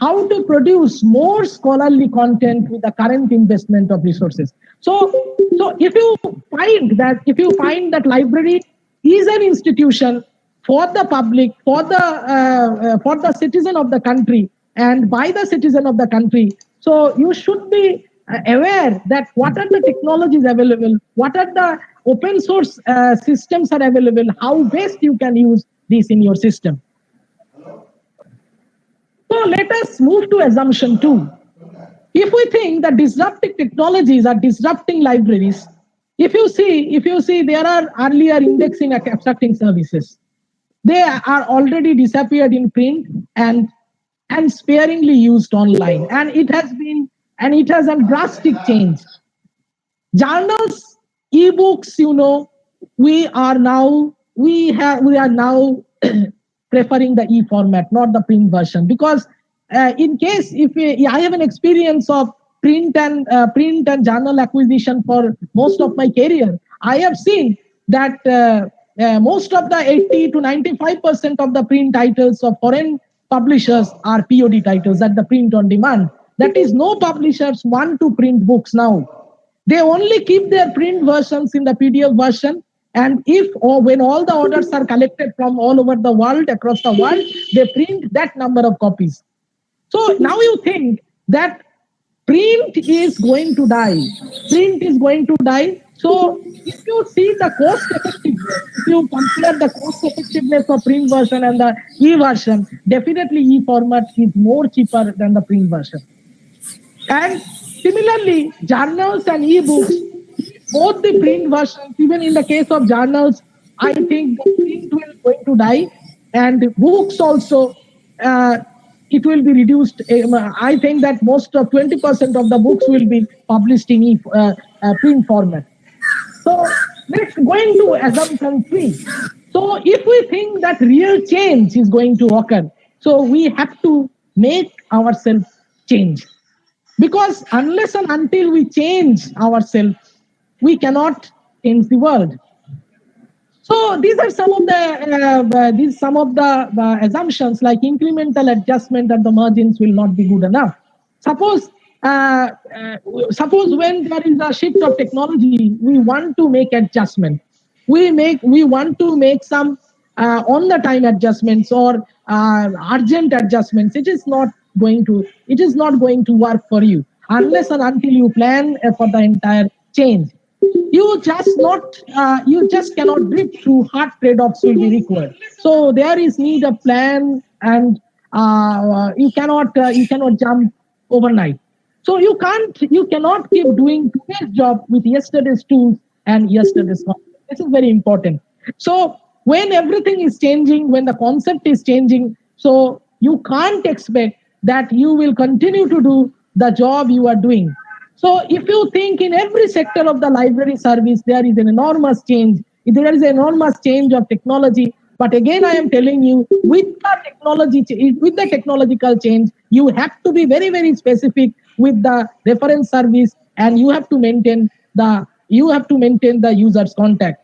how to produce more scholarly content with the current investment of resources. So if you find that library is an institution for the public, for the citizen of the country, and by the citizen of the country, so you should be aware that what are the technologies available, what are the open source systems are available, how best you can use this in your system. So let us move to assumption 2. If we think that disruptive technologies are disrupting libraries, if you see there are earlier indexing and abstracting services. They are already disappeared in print and sparingly used online. And it has a drastic change. Journals, ebooks, we are now preferring the e-format, not the print version, because in case I have an experience of print and journal acquisition for most of my career, I have seen that most of the 80 to 95% of the print titles of foreign publishers are POD titles, at the print on demand. That is, no publishers want to print books now. They only keep their print versions in the PDF version. And if or when all the orders are collected from all over the world, across the world, they print that number of copies. So now you think that print is going to die. Print is going to die. So if you see the cost effectiveness, if you compare the cost effectiveness of print version and the e-version, definitely e-format is more cheaper than the print version. And similarly, journals and e-books, both the print versions, even in the case of journals, I think the print will going to die, and books also, it will be reduced. I think that most of 20% of the books will be published in print format. So let's go into assumption 3. So if we think that real change is going to occur, so we have to make ourselves change. Because unless and until we change ourselves, we cannot change the world. So these are some of the assumptions, like incremental adjustment at the margins will not be good enough. Suppose when there is a shift of technology, we want to make adjustment. We want to make some on the time adjustments or urgent adjustments. It is not going to work for you unless and until you plan for the entire change. You just cannot drift through. Hard trade-offs will be required. So there is need a plan, and you cannot jump overnight. So you cannot keep doing today's job with yesterday's tools and yesterday's concept. This is very important. So when everything is changing, when the concept is changing, so you can't expect that you will continue to do the job you are doing. So if you think in every sector of the library service, there is an enormous change. There is an enormous change of technology. But again, I am telling you, with the technological change, you have to be very, very specific with the reference service, and you have to maintain the user's contact.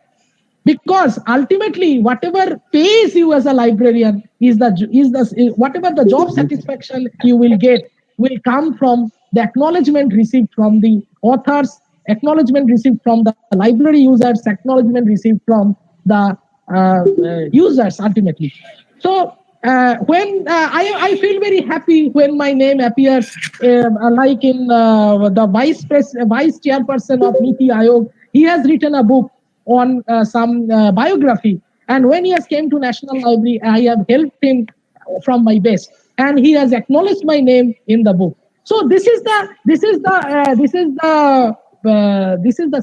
Because ultimately, whatever pays you as a librarian is whatever the job satisfaction you will get will come from the acknowledgement received from the authors, acknowledgement received from the library users, acknowledgement received from the users ultimately. So when I feel very happy when my name appears, like in the vice chairperson of Niti Aayog, he has written a book on some biography, and when he has came to National Library, I have helped him from my best, and he has acknowledged my name in the book. So this is the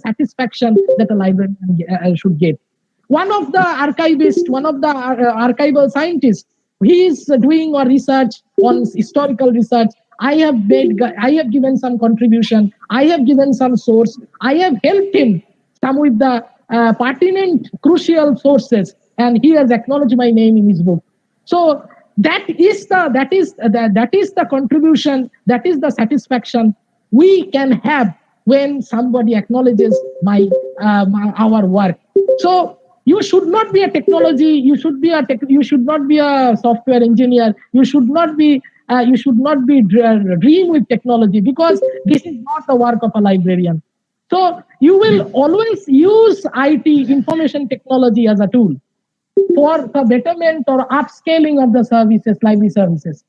satisfaction that a librarian should get. One of the archivists, one of the archival scientists, he is doing a research on historical research. I have given some contribution. I have given some source. I have helped him some with the pertinent, crucial sources, and he has acknowledged my name in his book. So that is the contribution, that is the satisfaction we can have when somebody acknowledges our work. So you should not be a technology. You should not be a software engineer. You should not be you should not be dream with technology, because this is not the work of a librarian. So you will always use IT, information technology, as a tool for the betterment or upscaling of the services, library services.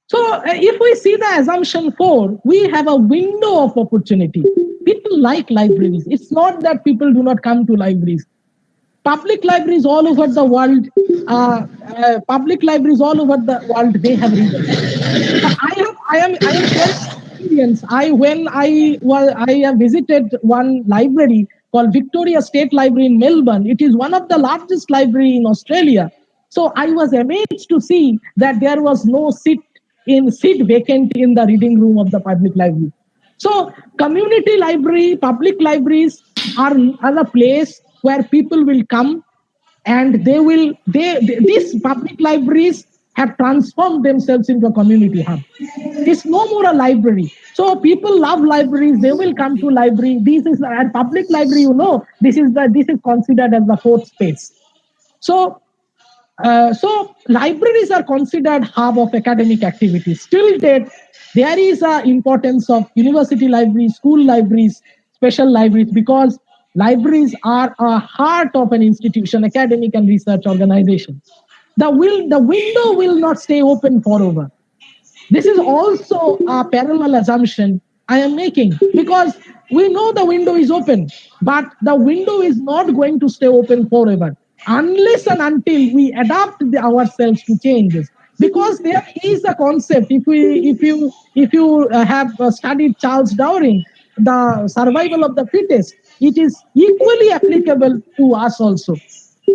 So if we see the assumption 4, we have a window of opportunity. People like libraries. It's not that people do not come to libraries. Public libraries all over the world, public libraries all over the world, they have readers. I am sharing experience. I have visited one library called Victoria State Library in Melbourne. It is one of the largest library in Australia. So I was amazed to see that there was no seat vacant in the reading room of the public library. So community library, public libraries are a place where people will come, and these public libraries have transformed themselves into a community hub. It's no more a library. So people love libraries, they will come to library. This is a public library, this is considered as the fourth space. So libraries are considered hub of academic activities. Still date, there is a importance of university libraries, school libraries, special libraries, because libraries are a heart of an institution, academic and research organization. The window will not stay open forever. This is also a parallel assumption I am making, because we know the window is open, but the window is not going to stay open forever unless and until we adapt ourselves to changes. Because there is a concept. If you have studied Charles Darwin, the survival of the fittest, it is equally applicable to us also.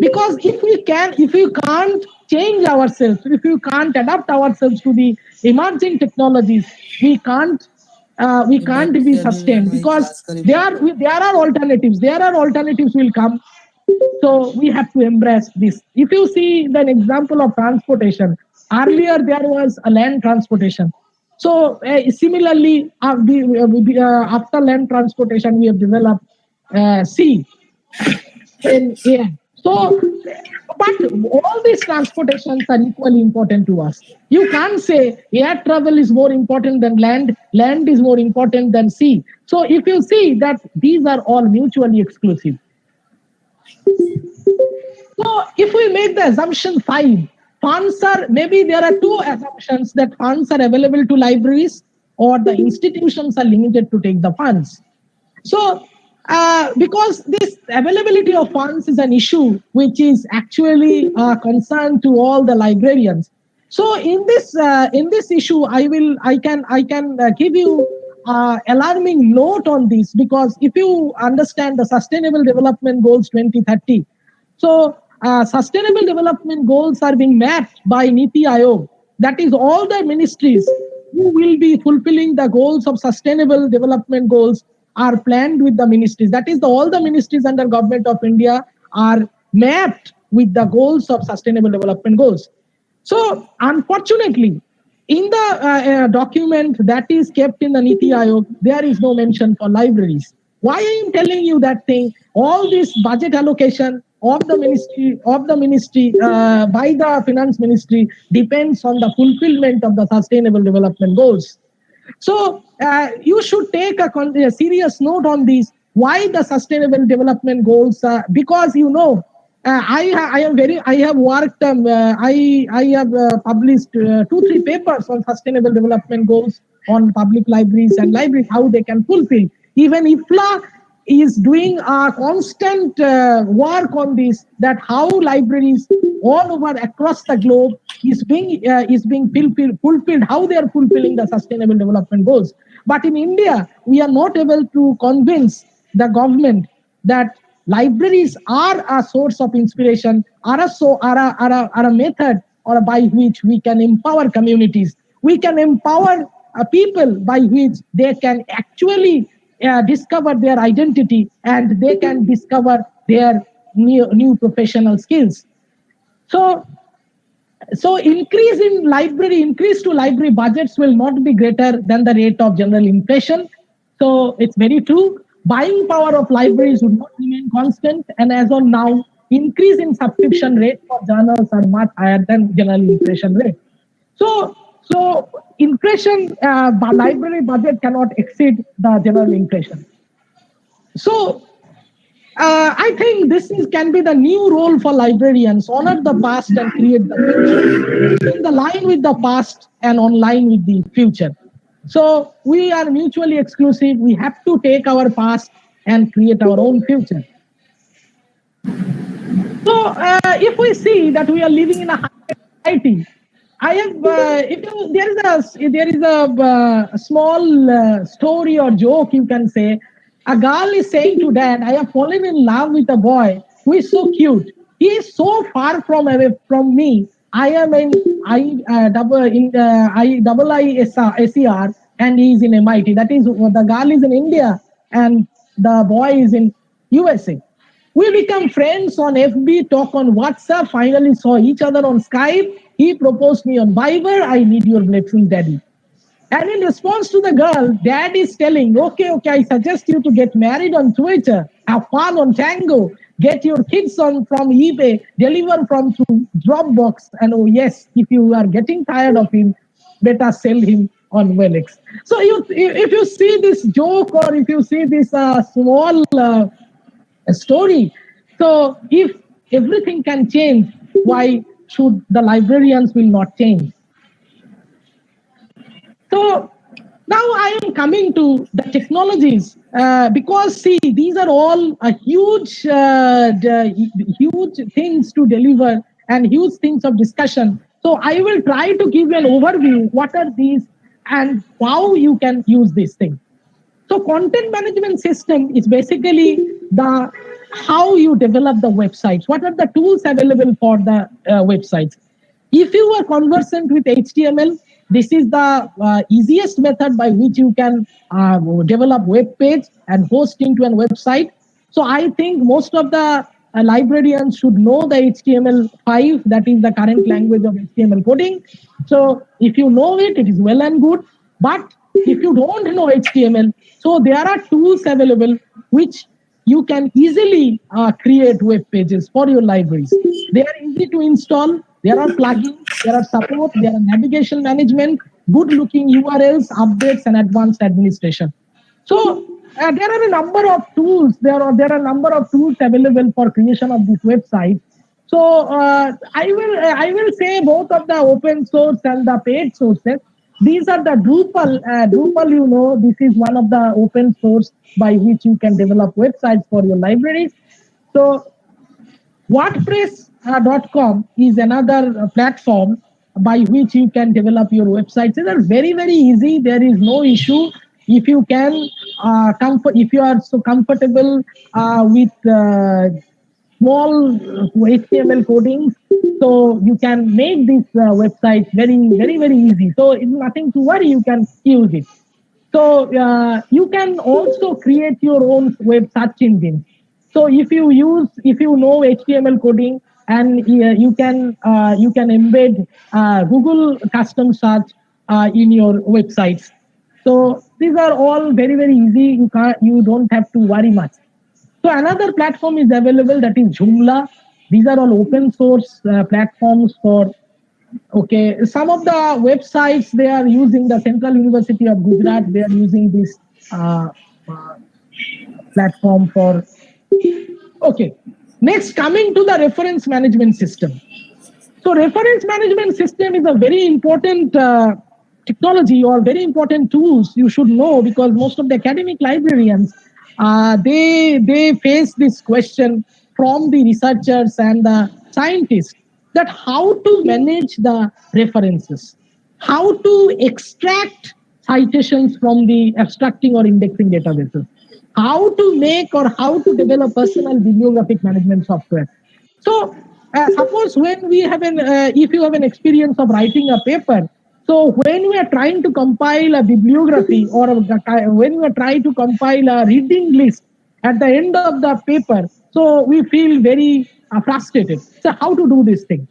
Because if we can't change ourselves, if we can't adapt ourselves to the emerging technologies, we can't be sustained, because there are alternatives will come. So we have to embrace this. If you see the example of transportation, earlier there was a land transportation. So similarly, after land transportation, we have developed sea in air. So, but all these transportations are equally important to us. You can't say air travel is more important than land is more important than sea. So, if you see that these are all mutually exclusive. So, if we make the assumption 5, funds are, maybe there are two assumptions, that funds are available to libraries or the institutions are limited to take the funds. So, because this availability of funds is an issue which is actually a concern to all the librarians. So, in this issue, I can give you alarming note on this, because if you understand the Sustainable Development Goals 2030, so sustainable development goals are being mapped by Niti Aayog. That is all the ministries who will be fulfilling the goals of sustainable development goals are planned with the ministries. That is, all the ministries under Government of India are mapped with the goals of sustainable development goals. So unfortunately, in the document that is kept in the Niti Aayog, there is no mention for libraries. Why I am telling you that thing? All this budget allocation of the ministry by the finance ministry depends on the fulfillment of the sustainable development goals. So you should take a serious note on this. Why the sustainable development goals? Because I have worked. I have published 2-3 papers on sustainable development goals on public libraries and libraries, how they can fulfill. Even IFLA is doing a constant work on this, that how libraries all over across the globe is being fulfilled, how they are fulfilling the sustainable development goals. But in India, we are not able to convince the government that libraries are a source of inspiration, are a method or by which we can empower communities. We can empower people by which they can actually discover their identity, and they can discover their new professional skills. So, increase to library budgets will not be greater than the rate of general inflation. So it's very true. Buying power of libraries would not remain constant, and as of now, increase in subscription rate for journals are much higher than general inflation rate. So impression library budget cannot exceed the general impression. So I think can be the new role for librarians: honor the past and create the future, in the line with the past and online with the future. So we are mutually exclusive. We have to take our past and create our own future. So if we see that we are living in a high society, I have if you, there is a small story or joke you can say. A girl is saying to dad, "I have fallen in love with a boy who is so cute. He is so far from away from me. I am in SER and he is in MIT. That is, the girl is in India and the boy is in USA. We become friends on FB, talk on WhatsApp, finally saw each other on Skype. He proposed me on Viber. I need your blessing, daddy." And in response to the girl, dad is telling, okay, I suggest you to get married on Twitter, have fun on Tango, get your kids on from eBay, deliver from through Dropbox. And oh yes, if you are getting tired of him, better sell him on Wellix. So if you see this joke or if you see this small story, so if everything can change, why should the librarians will not change? So now I am coming to the technologies because see, these are all a huge things to deliver and huge things of discussion. So I will try to give you an overview. What are these and how you can use these things? So content management system is basically the how you develop the websites. What are the tools available for the websites? If you are conversant with HTML, this is the easiest method by which you can develop web page and host into a website. So I think most of the librarians should know the HTML5, that is the current language of HTML coding. So if you know it, it is well and good. But if you don't know HTML, so there are tools available which you can easily create web pages for your libraries. They are easy to install. There are plugins, there are support, there are navigation management, good looking URLs, updates, and advanced administration. So there are a number of tools. There are a number of tools available for creation of this website. So I will say both of the open source and the paid sources. These are the Drupal. Drupal, you know, this is one of the open source by which you can develop websites for your libraries. So WordPress.com is another platform by which you can develop your websites. They are very, very easy. There is no issue. If you can, if you are so comfortable with small HTML coding, so you can make this website very, very, very easy. So it's nothing to worry. You can use it. So you can also create your own web search engine. So if you know HTML coding, and you can embed Google custom search in your websites. So these are all very, very easy. You don't have to worry much. So another platform is available, that is Joomla. These are all open source platforms for. Okay, some of the websites, they are using the Central University of Gujarat. They are using this platform for. Okay, next, coming to the reference management system. So reference management system is a very important technology or very important tools you should know, because most of the academic librarians they face this question from the researchers and the scientists, that how to manage the references, how to extract citations from the abstracting or indexing databases, how to make or how to develop personal bibliographic management software. So suppose when we have if you have an experience of writing a paper, so when we are trying to compile a bibliography or when we are trying to compile a reading list at the end of the paper, so we feel very frustrated. So how to do this thing?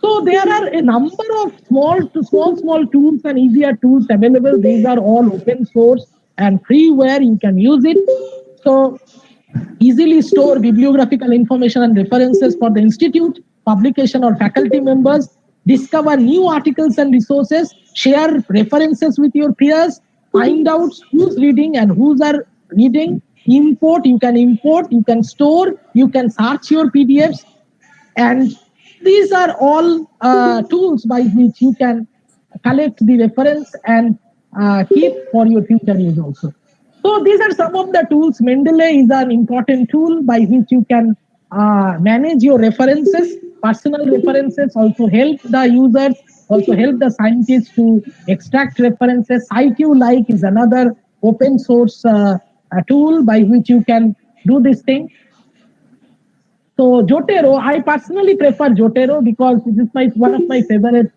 So there are a number of small tools and easier tools available. These are all open source and freeware. You can use it. So easily store bibliographical information and references for the institute, publication, or faculty members. discover new articles and resources, share references with your peers, find out who's reading and who's are reading, import, you can store, you can search your PDFs, and these are all tools by which you can collect the reference and keep for your future use also. So these are some of the tools. Mendeley is an important tool by which you can manage your references, personal references, also help the users, also help the scientists to extract references. SciQ-like is another open source tool by which you can do this thing. So Jotero, I personally prefer Jotero because it is one of my favorite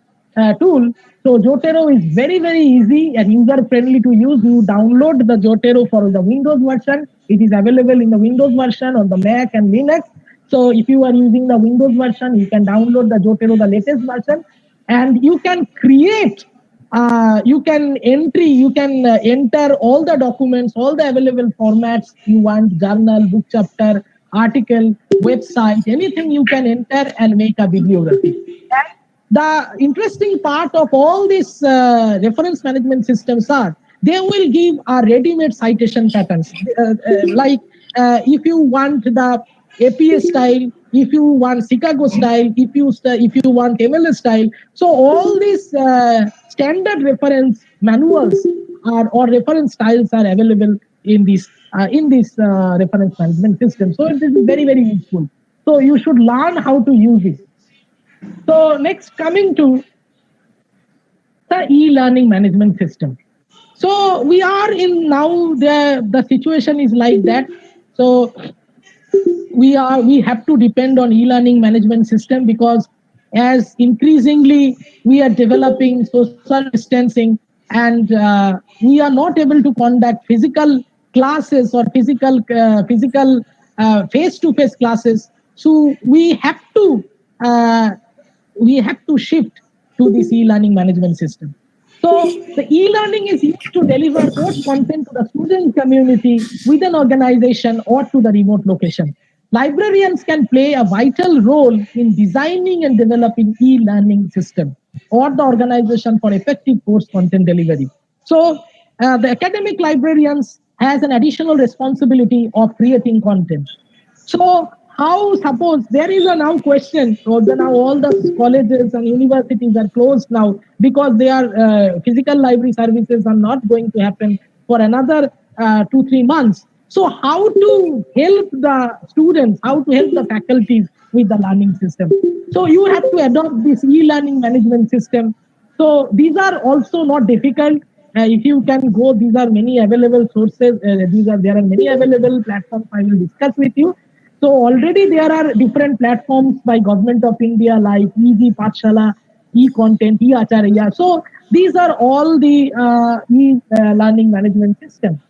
tool. So Jotero is very easy and user friendly to use. You download the Jotero for the Windows version. It is available in the Windows version on the Mac and Linux. So if you are using the Windows version, you can download the Jotero, the latest version, and you can create. You can enter all the documents, all the available formats you want: journal, book chapter, article, website, anything you can enter and make a bibliography. And the interesting part of all these reference management systems are they will give a ready-made citation patterns. If you want the APA style, if you want Chicago style, if you want MLS style, so all these standard reference manuals or reference styles are available in this reference management system. So it is very useful. So you should learn how to use it. So next, coming to the e-learning management system. So we are in now the situation is like that. So we have to depend on e-learning management system because as increasingly we are developing social distancing and we are not able to conduct physical classes or physical face-to-face classes. So uh, we have to shift to this e-learning management system. So the e-learning is used to deliver course content to the student community with an organization or to the remote location. Librarians can play a vital role in designing and developing e-learning system or the organization for effective course content delivery. So the academic librarians has an additional responsibility of creating content. So how suppose there is a now question, or the, now all the colleges and universities are closed now because their physical library services are not going to happen for another 2-3 months. So how to help the students, how to help the faculties with the learning system? So you have to adopt this e-learning management system. So these are also not difficult. If you can go, these are many available sources. There are many available platforms I will discuss with you. So already there are different platforms by Government of India like Easy Pathshala, e-content, e-acharya. So these are all the e-learning management systems.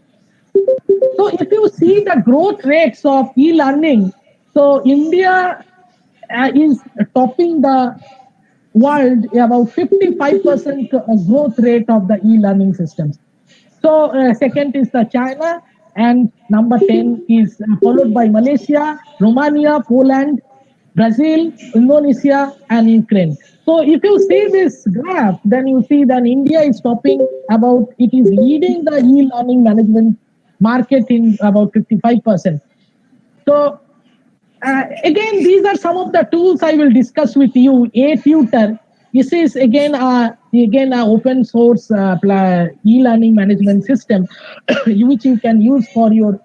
So if you see the growth rates of e-learning, so India is topping the world about 55% growth rate of the e-learning systems. So second is the China, and number 10 is followed by Malaysia, Romania, Poland, Brazil, Indonesia, and Ukraine. So if you see this graph, then you see that India is topping about, it is leading the e-learning management market in about 55%. So again, these are some of the tools I will discuss with you. A-Tutor, this is again an open source e-learning management system, which you can use for your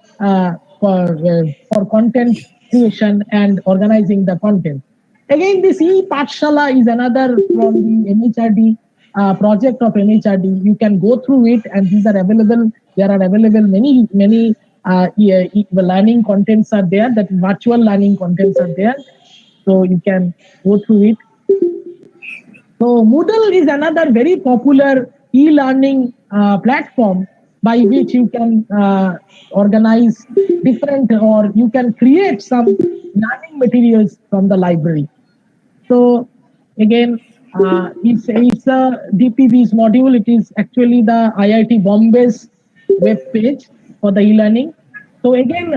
for content creation and organizing the content. Again, this e-Pathshala is another from the MHRD project of MHRD. You can go through it, and these are available. There are available many learning contents are there. That virtual learning contents are there, so you can go through it. So Moodle is another very popular e-learning platform by which you can organize different, or you can create some learning materials from the library. So again, it's a DPB's module. It is actually the IIT Bombay's web page for the e-learning. So again,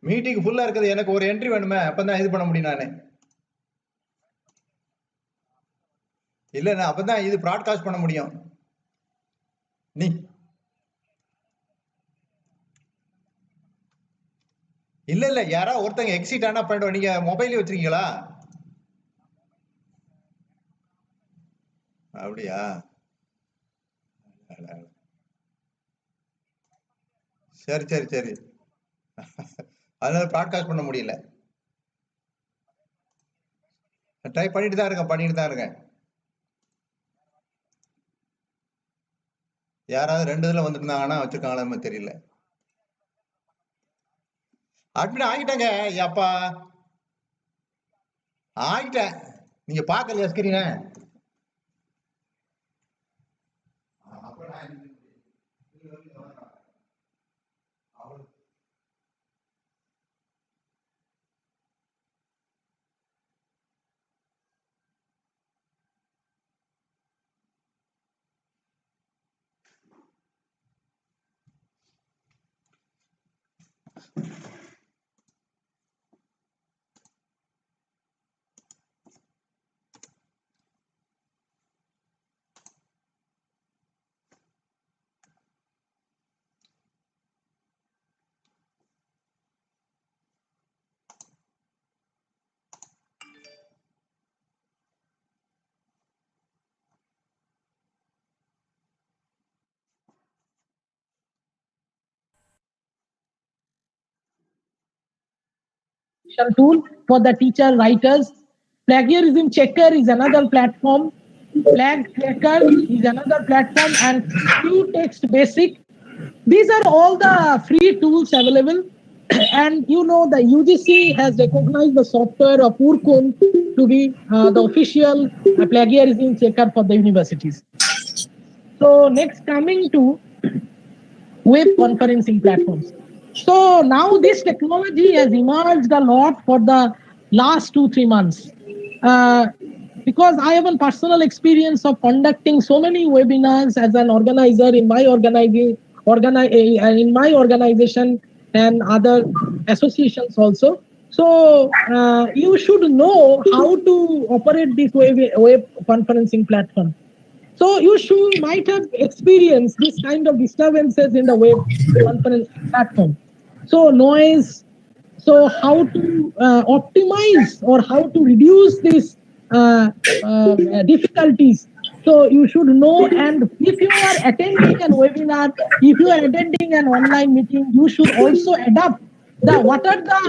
meeting ஃபுல்லா இருக்குது, எனக்கு ஒரு entry வேணுமே, அப்பதான் இது பண்ண முடியும் நானு. இல்ல அப்பதான் இது ப்ராட்காஸ்ட் பண்ண முடியும். நீ இல்ல யாராவது ஒருத்தங்க எக்ஸிட் ஆனா பண்ணிடுவோம். நீங்க மொபைலே வச்சிருக்கீங்களா? அப்படியா? சரி சரி சரி. அதனால ப்ராட்காஸ்ட் பண்ண முடியல. ட்ரை பண்ணிட்டு தான் இருக்கேன். யாராவது 2 இதுல வந்துருந்தாங்கன்னா வச்சிருக்காங்களா தெரியல. அட்மின் ஆகிட்டாங்க. அப்பா ஆகிட்டேன். நீங்க பாக்கலையா ஸ்கிரீன? tool for the teacher writers. Plagiarism Checker is another platform. Flag Checker is another platform, and QText Basic. These are all the free tools available. And you know the UGC has recognized the software of Urkun to be the official plagiarism checker for the universities. So next, coming to web conferencing platforms. So now this technology has emerged a lot for the last 2-3 months. Because I have a personal experience of conducting so many webinars as an organizer in my organization and other associations also. So you should know how to operate this web conferencing platform. So you might have experienced this kind of disturbances in the web conference platform. So noise, so how to optimize or how to reduce these difficulties. So you should know, and if you are attending a webinar, if you are attending an online meeting, you should also adapt what are the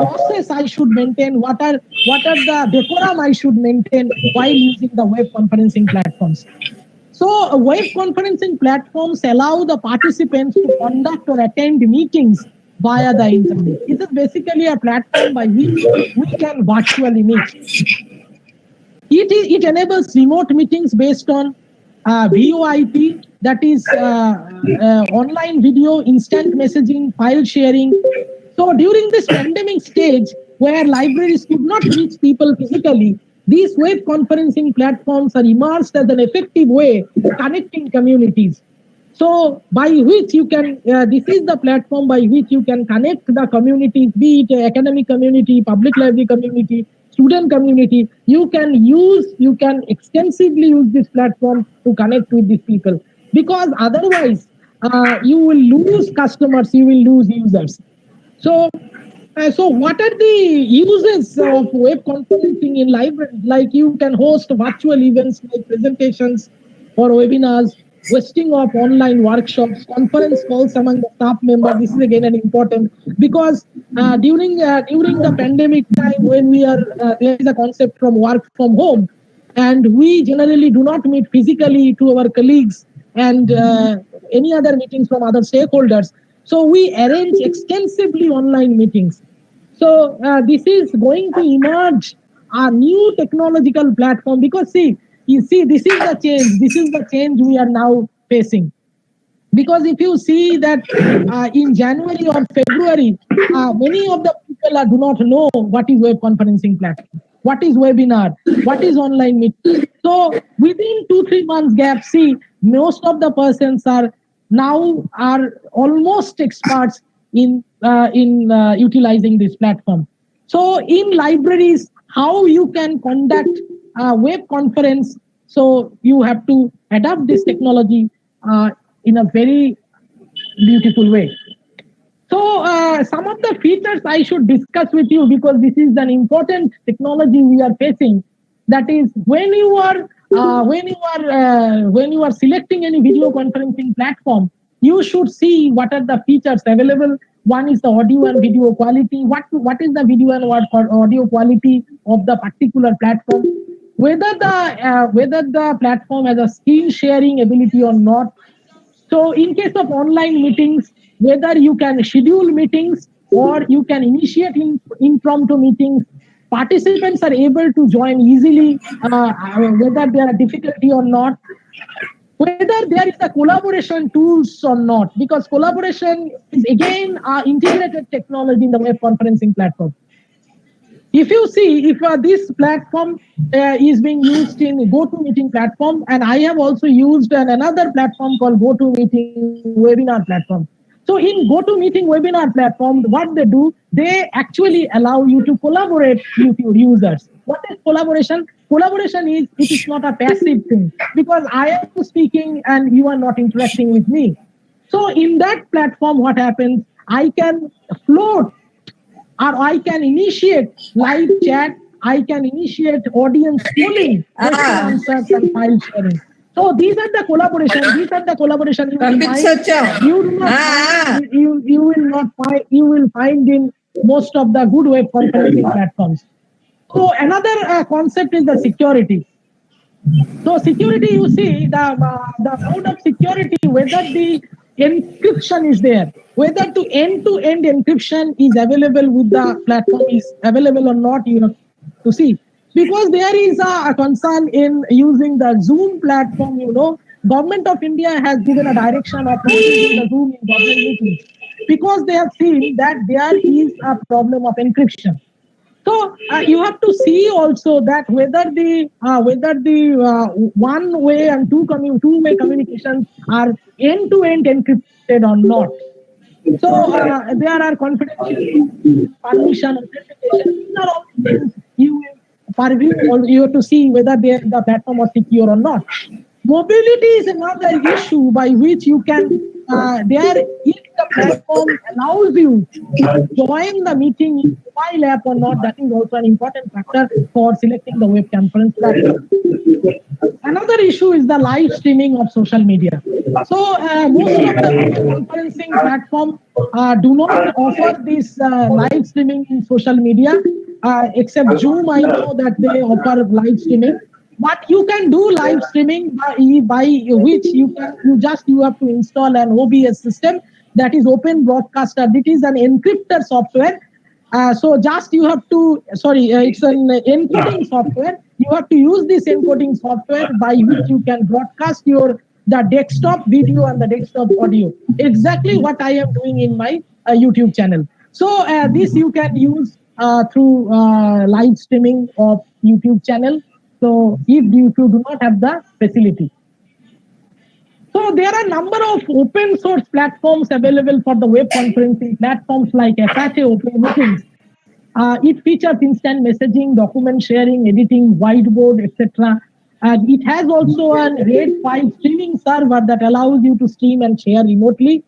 process I should maintain, what are the decorum I should maintain while using the web conferencing platforms. So web conferencing platforms allow the participants to conduct or attend meetings via the internet. It is basically a platform by which we can virtually meet. It enables remote meetings based on VoIP, that is online video, instant messaging, file sharing. So during this pandemic stage, where libraries could not reach people physically, these web conferencing platforms are emerged as an effective way of connecting communities. So by which you can, this is the platform by which you can connect the communities, be it academic community, public library community, student community. You can extensively use this platform to connect with these people, because otherwise you will lose customers, you will lose users. So what are the uses of web conferencing in libraries? Like you can host virtual events like presentations or webinars, hosting of online workshops, conference calls among the staff members. This is again an important, because during the pandemic time, when there is a concept from work from home, and we generally do not meet physically to our colleagues and any other meetings from other stakeholders. So we arrange extensively online meetings. So this is going to emerge a new technological platform, because this is the change. This is the change we are now facing. Because if you see that in January or February, many of the people do not know what is web conferencing platform, what is webinar, what is online meeting. So within 2-3 months gap, most of the persons are now are almost experts in utilizing this platform. So in libraries, how you can conduct a web conference, so you have to adapt this technology in a very beautiful way. So some of the features I should discuss with you, because this is an important technology we are facing. That is, when you are selecting any video conferencing platform, you should see what are the features available. One is the audio and video quality. What is the video and what audio quality of the particular platform? Whether the platform has a screen sharing ability or not. So in case of online meetings, whether you can schedule meetings or you can initiate impromptu meetings, participants are able to join easily, whether there are difficulty or not, whether there is a collaboration tools or not, because collaboration is again integrated technology in the web conferencing platform. If you see, if this platform is being used in GoToMeeting platform, and I have also used another platform called GoToMeeting webinar platform. So in GoToMeeting webinar platform, what they do, they actually allow you to collaborate with your users. What is collaboration? Collaboration is, it is not a passive thing, because I am speaking and you are not interacting with me. So in that platform, what happens? I can float, or I can initiate live chat, I can initiate audience polling, question answers, and file sharing. So these are the collaboration. These are the collaboration you will find. You do not find, you will not find, you will find in most of the good web conferencing platforms. So another concept is the security. So security, you see the mode of security, whether the encryption is there, whether to end-to-end encryption is available with the platform is available or not, you have to see. Because there is a concern in using the Zoom platform, Government of India has given a direction of not using the Zoom in government meetings, because they have seen that there is a problem of encryption. So you have to see also that whether the one way and two-way communications are end-to-end encrypted or not. So there are confidentiality, permission, authentication. These are all things you have to see whether the platform is secure or not. Mobility is another issue by which you can, if the platform allows you to join the meeting in mobile app or not, that is also an important factor for selecting the web conference platform. Another issue is the live streaming of social media. So most of the conferencing platforms do not offer this live streaming in social media, except Zoom. I know that they offer live streaming, but you can do live streaming by which you have to install an OBS system, that is Open Broadcaster. It is an encryptor software. So just you have to, it's an encoding software. You have to use this encoding software by which you can broadcast the desktop video and the desktop audio. Exactly what I am doing in my YouTube channel. So this you can use through live streaming of YouTube channel. So if you do not have the facility. So there are a number of open source platforms available for the web conferencing platforms like Apache Open Meetings. It features instant messaging, document sharing, editing, whiteboard, etc. It has also a RAID 5 streaming server that allows you to stream and share remotely.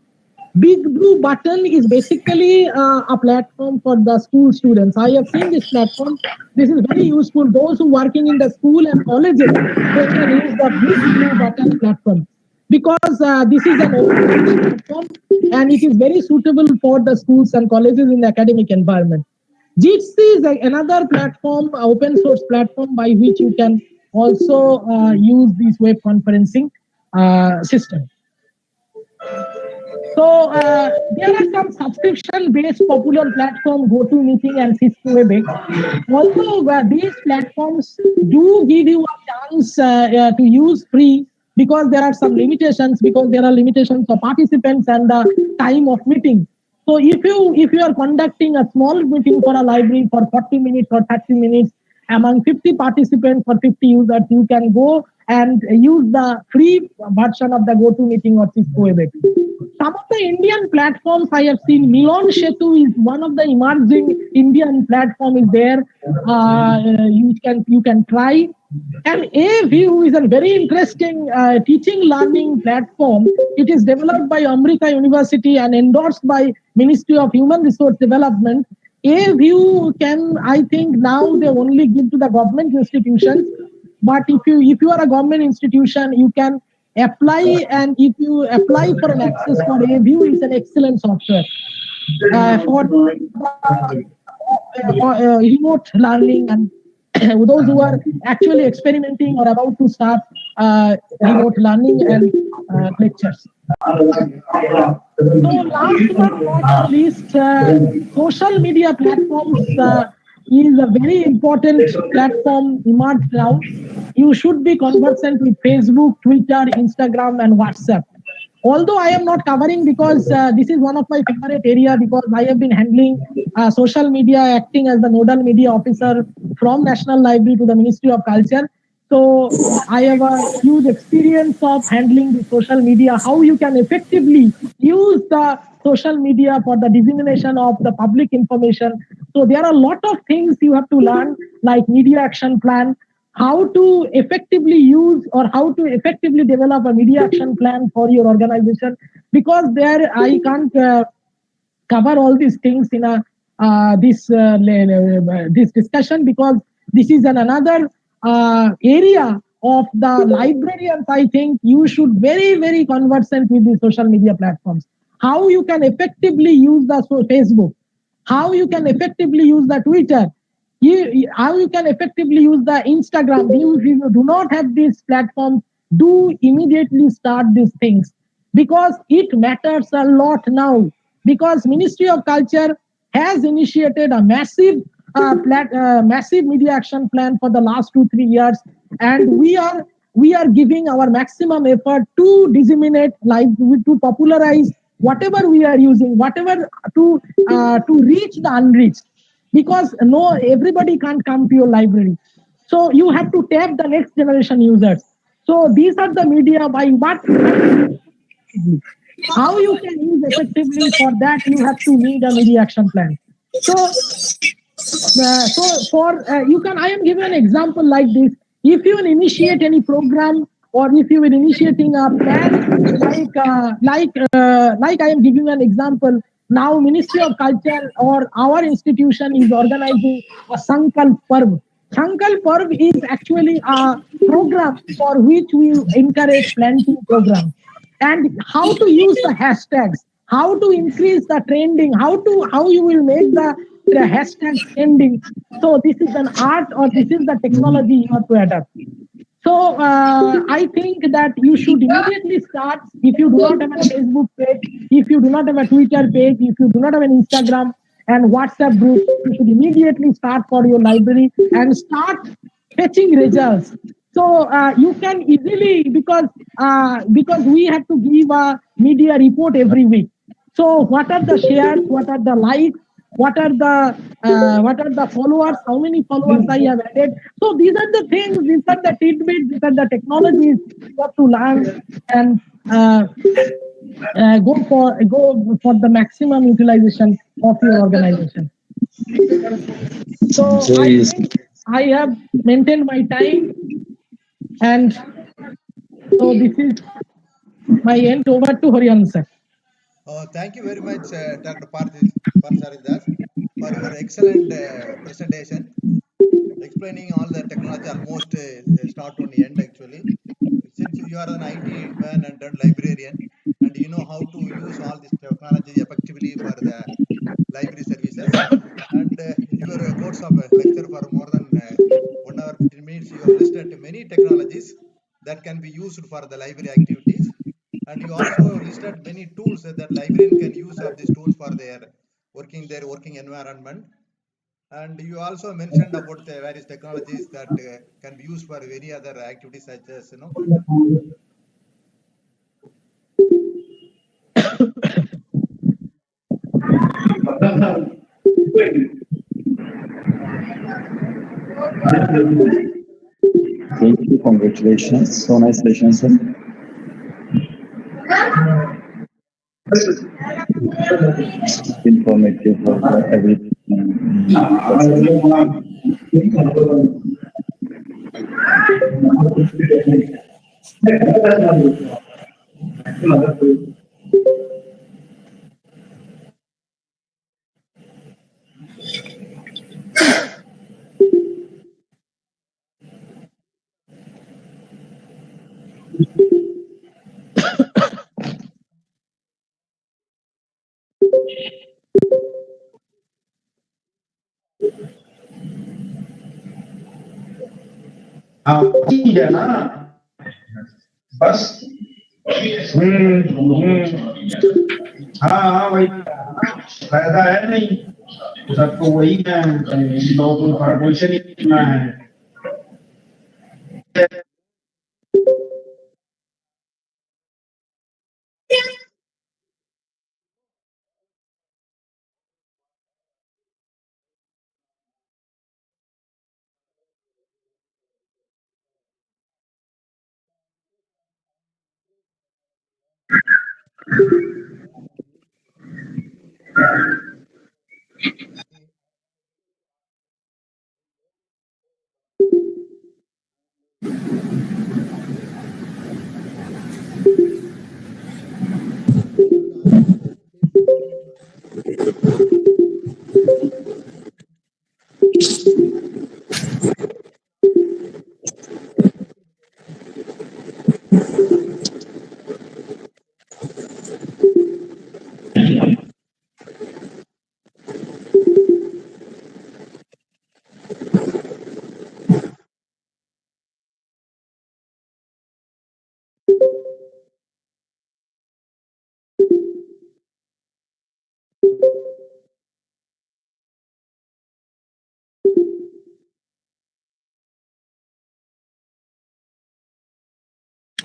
Big Blue Button is basically a platform for the school students. I have seen this platform. This is very useful. Those who are working in the school and colleges, they can use the Big Blue Button platform, because this is an open platform and it is very suitable for the schools and colleges in the academic environment. Jitsi is another platform, open source platform, by which you can also use this web conferencing system. So there are some subscription-based popular platforms, GoToMeeting and Cisco WebEx. Although these platforms do give you a chance to use free, because there are some limitations, because there are limitations for participants and the time of meeting. So if you are conducting a small meeting for a library for 40 minutes or 30 minutes among 50 participants or 50 users, you can go and use the free version of the GoToMeeting or Cisco Webex. Some of the Indian platforms I have seen, Milan Setu is one of the emerging Indian platform is there. You can try. And AView is a very interesting teaching learning platform. It is developed by Amrita University and endorsed by Ministry of Human Resource Development. AView can, I think now they only give to the government institutions, but if you are a government institution, you can apply, and if you apply for an access for AView, it's an excellent software for remote learning and those who are actually experimenting or about to start remote learning and lectures. So last but not least, social media platforms is a very important platform emerged now. You should be conversant with Facebook, Twitter, Instagram, and WhatsApp. Although I am not covering because this is one of my favorite area, because I have been handling social media, acting as the nodal media officer from National Library to the Ministry of Culture. So I have a huge experience of handling the social media, how you can effectively use the social media for the dissemination of the public information. So there are a lot of things you have to learn, like media action plan, how to effectively use or how to effectively develop a media action plan for your organization, because there I can't cover all these things in a this discussion, because this is another area of the librarians. I think you should very conversant with the social media platforms, how you can effectively use the Facebook, how you can effectively use the Twitter, how you can effectively use the Instagram. If you do not have these platforms, do immediately start these things, because it matters a lot now. Because Ministry of Culture has initiated a massive media action plan for the last 2-3 years, and we are giving our maximum effort to disseminate, like to popularize whatever we are using, whatever to reach the unreached, because no, everybody can't come to your library. So you have to tap the next generation users. So these are the media by what how you can use effectively. For that you have to need a media action plan. So for you can, I am giving an example like this. If you will initiate any program, or if you will initiating a plan, like I am giving an example now, Ministry of Culture or our institution is organizing a Sankalp Parv. Sankalp Parv is actually a program for which we encourage planting program, and how to use the hashtags, how to increase the trending, how you will make the hashtag trending. So this is an art, or this is the technology you have to adapt. So I think that you should immediately start. If you do not have a Facebook page, if you do not have a Twitter page, if you do not have an Instagram and WhatsApp group, you should immediately start for your library and start fetching results. So you can easily, because we have to give a media report every week. So what are the shares? What are the likes? What are the followers? How many followers I have added? So these are the things. These are the tidbits. These are the technologies you have to learn and go for the maximum utilization of your organization. So I think I have maintained my time, and so this is my end. Over to Hariyan sir. Thank you very much, Dr. Partharidas, for your excellent presentation, explaining all the technology almost start on the end actually. Since you are an IT man and librarian, and you know how to use all this technology effectively for the library services, and your course of lecture for more than 1 hour 15 minutes, you have listed many technologies that can be used for the library activities. And you also listed many tools that librarian can use of these tools for their working environment. And you also mentioned about the various technologies that can be used for any other activities, such as Thank you. Congratulations. So nice session, sir. Informative for everything. ठीक है ना बस हाँ वही फायदा है नहीं सबको वही है लोगों को कॉर्पोरेशन ही करना है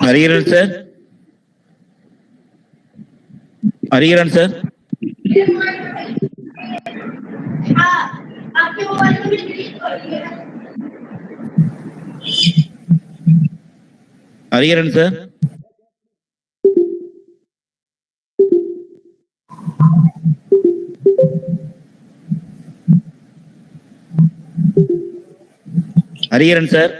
हरिहरन सर हरिहरन सर आपके मोबाइल में डिलीट कर दिया Hariharan sir Hariharan sir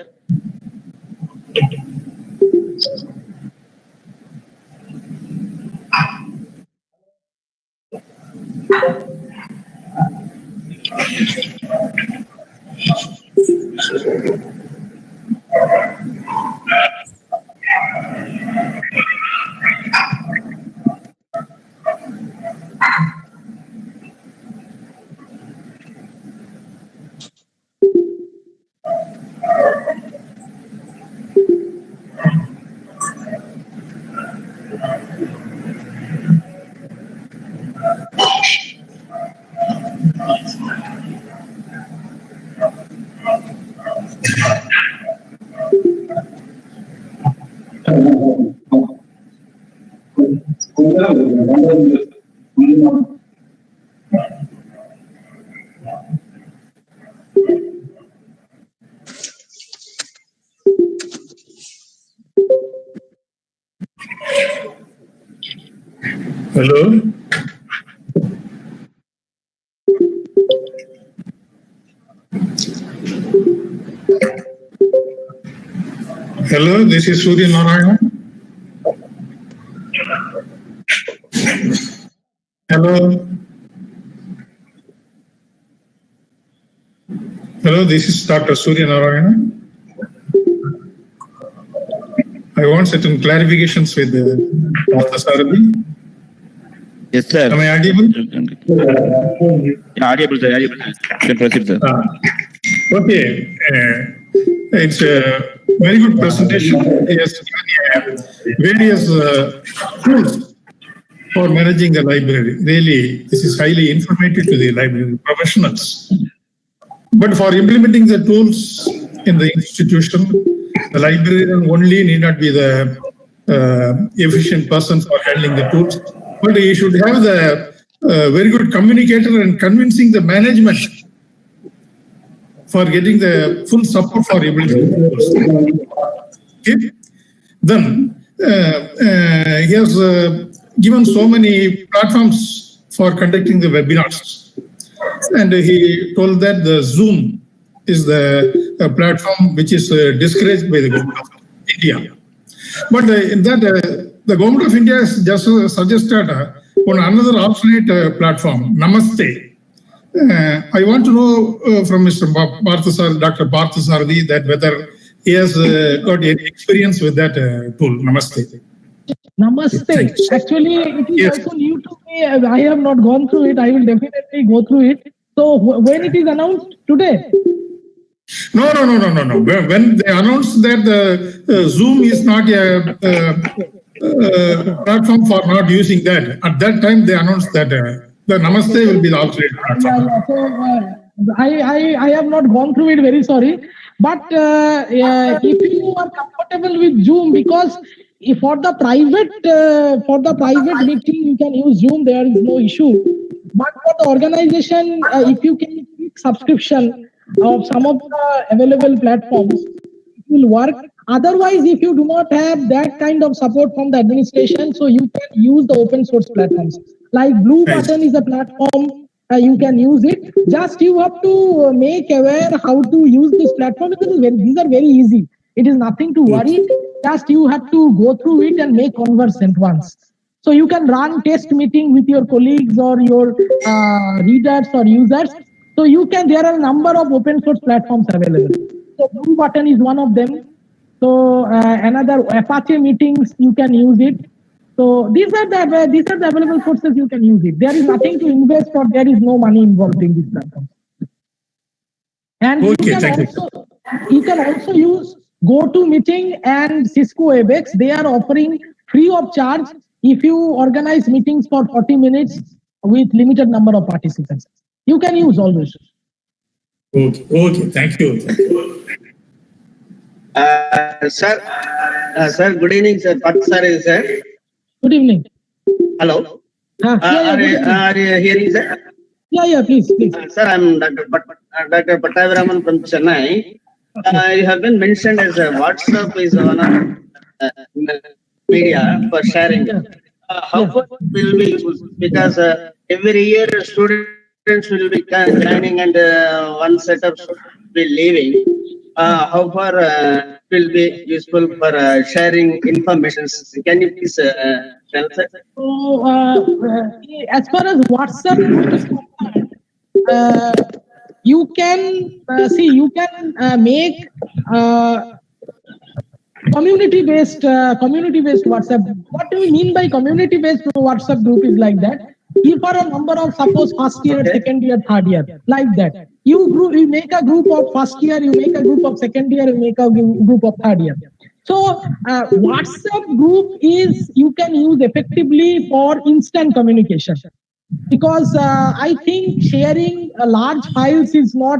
Hello. Hello, this is Surya Narayana. Hello. Hello, this is Dr. Surya Narayana. I want certain clarifications with Dr. Sarabi. Yes, sir. Am I audible? Audible, sir. Audible. Can proceed, sir. Okay. It's a very good presentation. Yes, various tools for managing the library. Really, this is highly informative to the library professionals. But for implementing the tools in the institution, the librarian only need not be the efficient person for handling the tools, but he should have the very good communicator and convincing the management for getting the full support for implementing the tools. Okay. Then he has given so many platforms for conducting the webinars, and he told that the Zoom is the platform which is discouraged by the government of India. But in that, the government of India has just suggested on another alternate platform, Namaste. I want to know from Mr. Dr. Parthasarathi that whether he has got any experience with that tool, Namaste. Namaste. Actually, it is Yes. also new to me. I have not gone through it. I will definitely go through it. So when it is announced today? No. When they announced that the Zoom is not a platform for not using that, at that time they announced that the Namaste will be the alternate platform. Yeah. So I have not gone through it. Very sorry. But if you are comfortable with Zoom, because for the private meeting you can use Zoom, there is no issue. But for the organization, if you can take subscription of some of the available platforms, it will work. Otherwise, if you do not have that kind of support from the administration, so you can use the open source platforms. Like Blue Right. Button is a platform, you can use it. Just you have to make aware how to use this platform, because these are very easy. It is nothing to worry. Just you have to go through it and make conversant once. So you can run test meeting with your colleagues or your readers or users. So there are a number of open source platforms available. So Blue Button is one of them. So another Apache meetings, you can use it. So these are the available sources, you can use it. There is nothing to invest or there is no money involved in this platform. And Okay, thank you. you can also use GoToMeeting and Cisco WebEx. They are offering free of charge if you organize meetings for 40 minutes with limited number of participants. You can use all those. Okay, thank you. Sir, good evening, sir. Parthasarathi, sir. Good evening. Hello. Good evening. Are you hearing, sir? Yeah, please. Sir, I'm Dr. Pattabhiraman from Chennai. You have been mentioned as WhatsApp is one of media for sharing. How far will we use? Because every year students will be joining and one set of students will be leaving. How far will be useful for sharing information? Can you please tell us? So, as far as WhatsApp is concerned, you can make community-based WhatsApp. What do we mean by community-based WhatsApp group is like that. If for a number of, suppose first year, second year, third year, like that. You make a group of first year, you make a group of second year, you make a group of third year. So WhatsApp group you can use effectively for instant communication, because I think sharing large files is not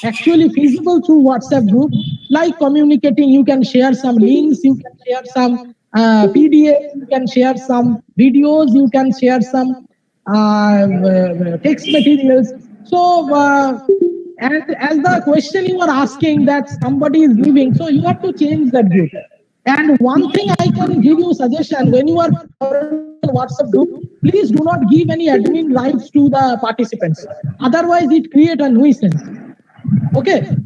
actually feasible through WhatsApp group. Like communicating, you can share some links, you can share some PDFs, you can share some videos, you can share some text materials. So, and as the question you are asking that somebody is leaving, so you have to change that group. And one thing I can give you suggestion, when you are in WhatsApp group, please do not give any admin rights to the participants. Otherwise, it creates a nuisance. Okay,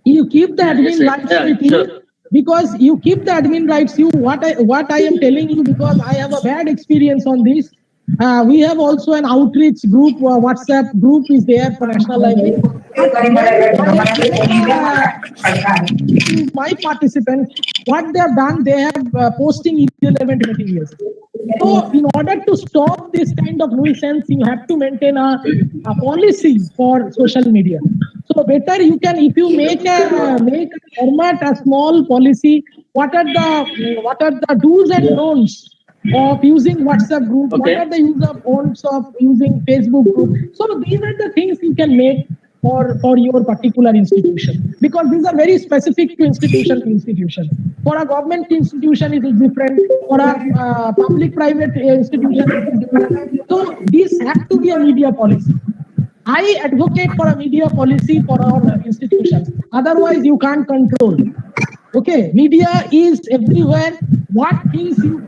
you keep the admin rights with you, because you keep the admin rights. What I am telling you, because I have a bad experience on this. We have also an outreach group. WhatsApp group is there for National Library. My participants, what they have done, they have posting irrelevant materials. So, in order to stop this kind of nuisance, you have to maintain a policy for social media. So, better you can, if you make a format, a small policy. What are the do's and don'ts of using WhatsApp group? What are the don'ts of using Facebook group? So these are the things you can make for your particular institution, because these are very specific to institution to institution. For a government institution, it is different. For a public-private institution, it is different. So these have to be a media policy. I advocate for a media policy for our institutions. Otherwise, you can't control. Okay, media is everywhere. What things you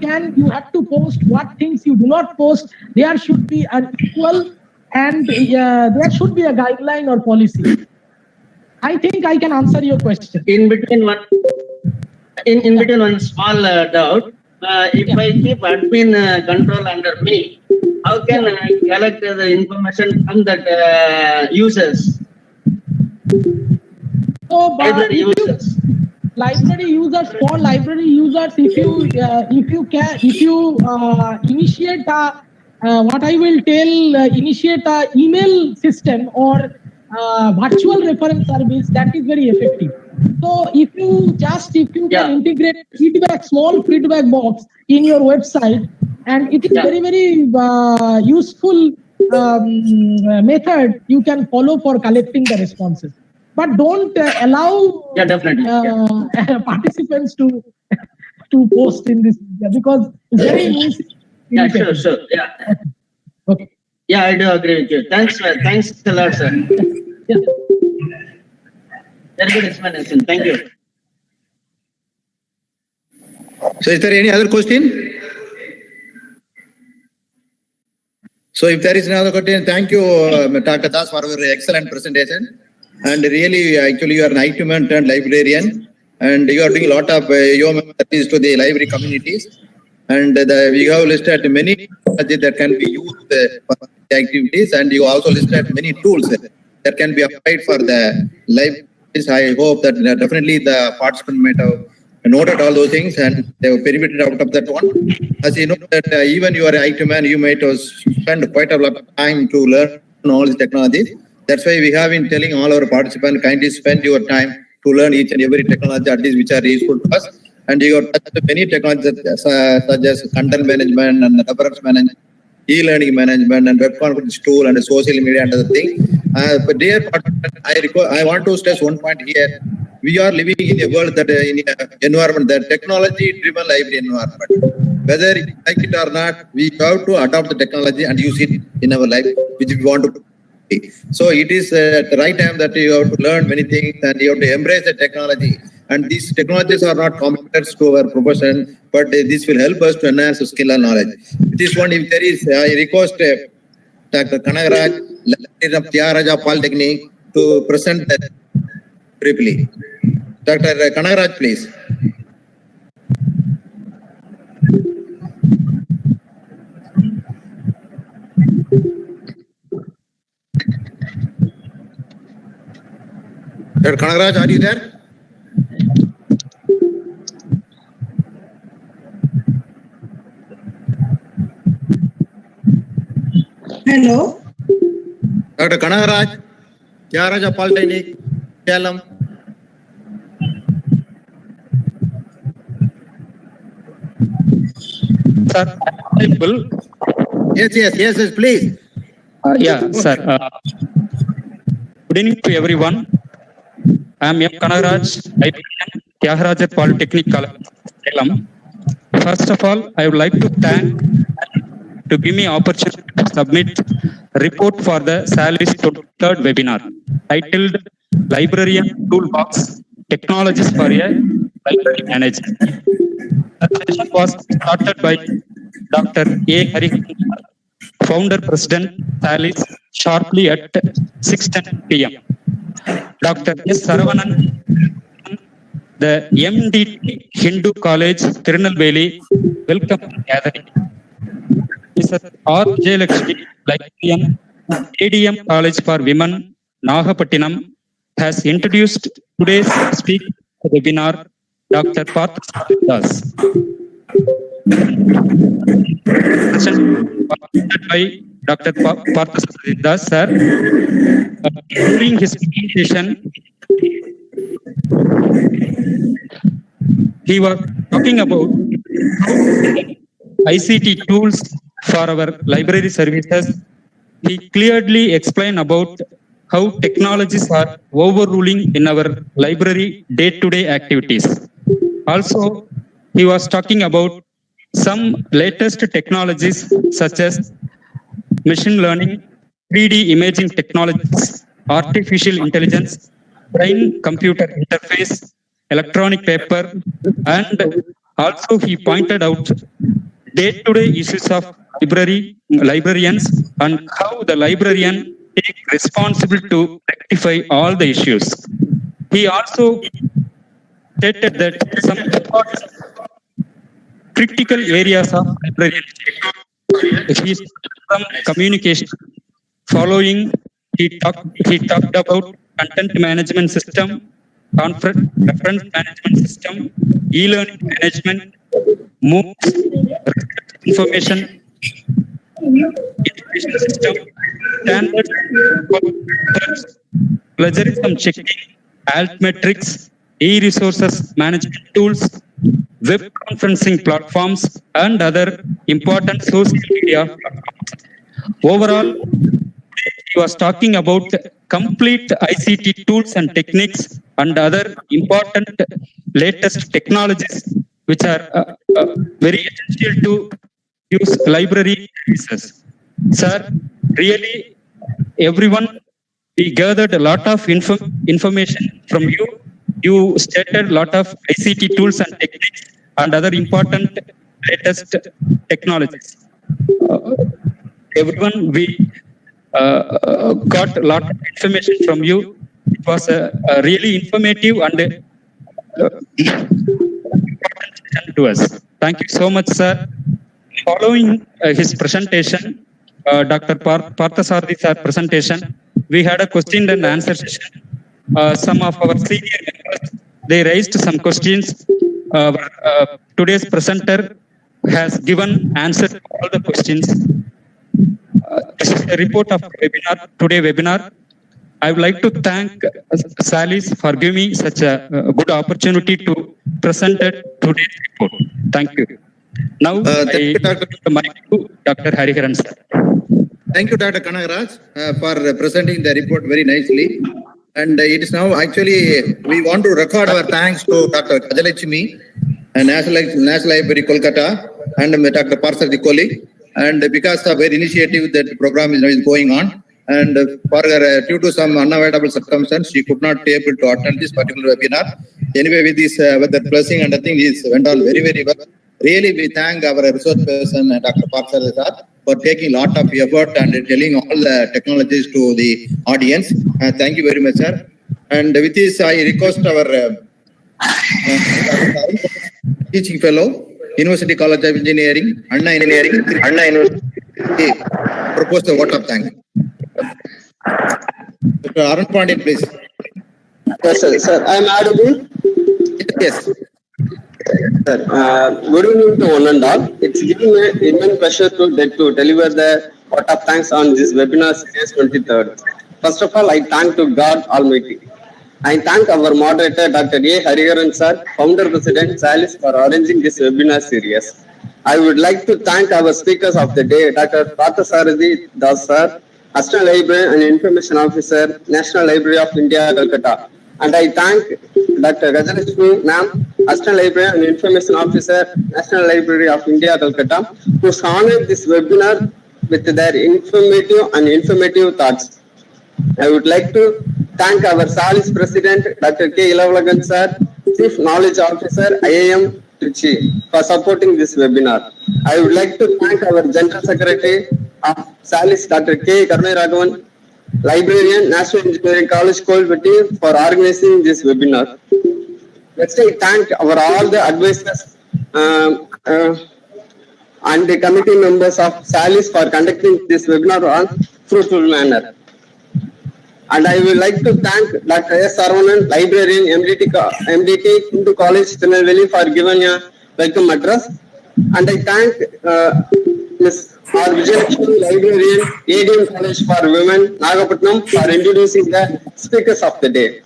have to post, what things you do not post. There should be an equal, and there should be a guideline or policy. I think I can answer your question. In between one small doubt. If I keep admin control under me, how can I collect the information from that users? So, Library users. library users, for library users, if you initiate what I will tell, initiate a email system or virtual reference service, that is very effective. So if you Yeah. can integrate small feedback box in your website, and it is Yeah. very useful method you can follow for collecting the responses. But don't allow Yeah, definitely. participants to post in this media, because it's very Yeah, sure. Yeah. Okay. Yeah, I do agree with you. Thanks a lot, sir. Yeah. Very good explanation. Thank you. So is there any other question? So if there is another question, thank you, Dr. Das, for your excellent presentation. And really, actually, you are an IT man turned librarian, and you are doing a lot of your service to the library communities. And we have listed many technologies that can be used for the activities, and you also listed many tools that can be applied for the libraries. I hope that definitely the participant might have noted all those things and they were benefited out of that one. As you know that even you are an IT man, you might have spent quite a lot of time to learn all these technologies. That's why we have been telling all our participants, kindly spend your time to learn each and every technology at least which are useful to us. And you have touched many technologies such as content management and reference management, e-learning management and web conference tool and social media and other thing. But dear participants, I want to stress one point here. We are living in a world that in an environment that technology-driven library environment. Whether you like it or not, we have to adopt the technology and use it in our life, which we want to. So it is the right time that you have to learn many things and you have to embrace the technology. And these technologies are not competitors to our profession, but this will help us to enhance the skill and knowledge. This one, if there is, I request Dr. Kanagaraj, Lecturer of Tyagaraja Polytechnic, to present that briefly. Dr. Kanagaraj, please. Dr. Kanagaraj, are you there? Hello. Dr. Kanagaraj, Tyagaraja Polytechnic, Salem. Sir, available. Yes, please. Yeah, sir. Good evening to everyone. I am M. Kanagaraj, librarian, Tyagaraja Polytechnic College, Salem. First of all, I would like to thank to give me opportunity to submit report for the Salary's third webinar titled Librarian Toolbox Technologies for a Library Manager. The session was started by Dr. A. Harikumar, Founder President Salary's, sharply at 6:10 p.m. Dr. S. Saravanan, the MDT Hindu College, Tirunelveli, welcome gathering. Mr. R. Jayalakshmi, librarian, ADM College for Women, Nagapattinam, has introduced today's speaker webinar, Dr. Partha Das. Presented by Dr. Partha Das, sir. During his presentation, he was talking about ICT tools for our library services. He clearly explained about how technologies are overruling in our library day-to-day activities. Also, he was talking about some latest technologies such as machine learning, 3D imaging technologies, artificial intelligence, brain-computer interface, electronic paper, and also he pointed out day-to-day issues of librarians and how the librarian take responsibility to rectify all the issues. He also stated that some critical areas of librarianship. He from communication. Following, he talked about content management system, reference management system, e-learning management, MOOCs, information system, standards, plagiarism checking, altmetrics, e-resources management tools, web conferencing platforms, and other important social media platforms. Overall, he was talking about complete ICT tools and techniques and other important latest technologies which are very essential to use library services. Sir, really, everyone, we gathered a lot of information from you. You stated a lot of ICT tools and techniques and other important latest technologies. Everyone, we got a lot of information from you. It was a really informative and important to us. Thank you so much, sir. Following his presentation, Dr. Parthasarathy sir presentation, we had a question and answer session. Some of our senior members, they raised some questions. Today's presenter has given answer to all the questions. This is a report of today webinar. I would like to thank Salis for giving me such a good opportunity to present today's report. Thank you. Now, I give the mic to Dr. Hariharan sir. Thank you, Dr. Kanagaraj, for presenting the report very nicely. And it is now actually, we want to record our thanks to Dr. Gajalakshmi, National Library, Kolkata, and Dr. Parthasarathy colleague. And because of their initiative, that program is going on. And for due to some unavoidable circumstances, she could not be able to attend this particular webinar. Anyway, with this, with the blessing, and I think this went on very, very well. Really, we thank our resource person, Dr. Parthasarathy, for taking a lot of effort and telling all the technologies to the audience. Thank you very much, sir. And with this, I request our teaching fellow, University College of Engineering, Anna University, propose the vote of thanks. Mr. Arun Pandit, please. Yes, sir. Sir, I am audible. Yes. Sir, good evening to one and all. It's giving me immense pleasure to deliver the vote of thanks on this webinar series 23rd. First of all, I thank to God Almighty. I thank our moderator, Dr. A. Hariharan sir, founder president Salis, for arranging this webinar series. I would like to thank our speakers of the day, Dr. Parthasarathy Das sir, Assistant Librarian and Information Officer, National Library of India, Calcutta. And I thank Dr. Gajalakshmi ma'am, Assistant Librarian and Information Officer, National Library of India, Calcutta, who honored this webinar with their informative thoughts. I would like to thank our Salis President, Dr. K. Ilavalagan sir, Chief Knowledge Officer, IIM Trichy, for supporting this webinar. I would like to thank our General Secretary of Salis, Dr. K. Karunaraghavan, Librarian, National Engineering College, Kolkata, for organizing this webinar. Next, I thank all the advisors and the committee members of Salis for conducting this webinar on fruitful manner. And I would like to thank Dr. S. Saravanan, Librarian, MDT, Hindu College, Tirunelveli, for giving a welcome address. And I thank Ms. R. Vijayalakshmi, Librarian, ADM College for Women, Nagapatnam, for introducing the speakers of the day.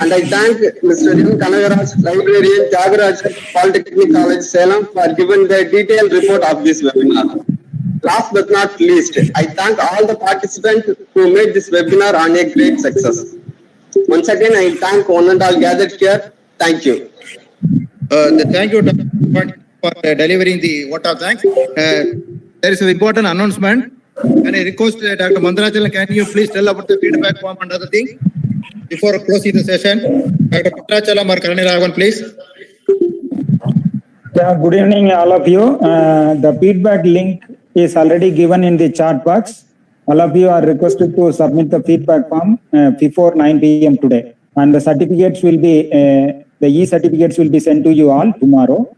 And I thank Mr. M. Kanagaraj, Librarian, Tyagaraja Polytechnic College, Salem, for giving the detailed report of this webinar. Last but not least, I thank all the participants who made this webinar on a great success. Once again, I thank one and all gathered here. Thank you. Thank you, Dr. Pandit, for delivering the vote of thanks. There is an important announcement. And I request Dr. Mandarachalam, can you please tell about the feedback form and other things? before closing the session, Dr. Putrachalam or Karaniraghavan, please. Yeah, good evening, all of you. The feedback link is already given in the chat box. All of you are requested to submit the feedback form before 9 p.m. today. And the certificates will be, the e-certificates will be sent to you all tomorrow.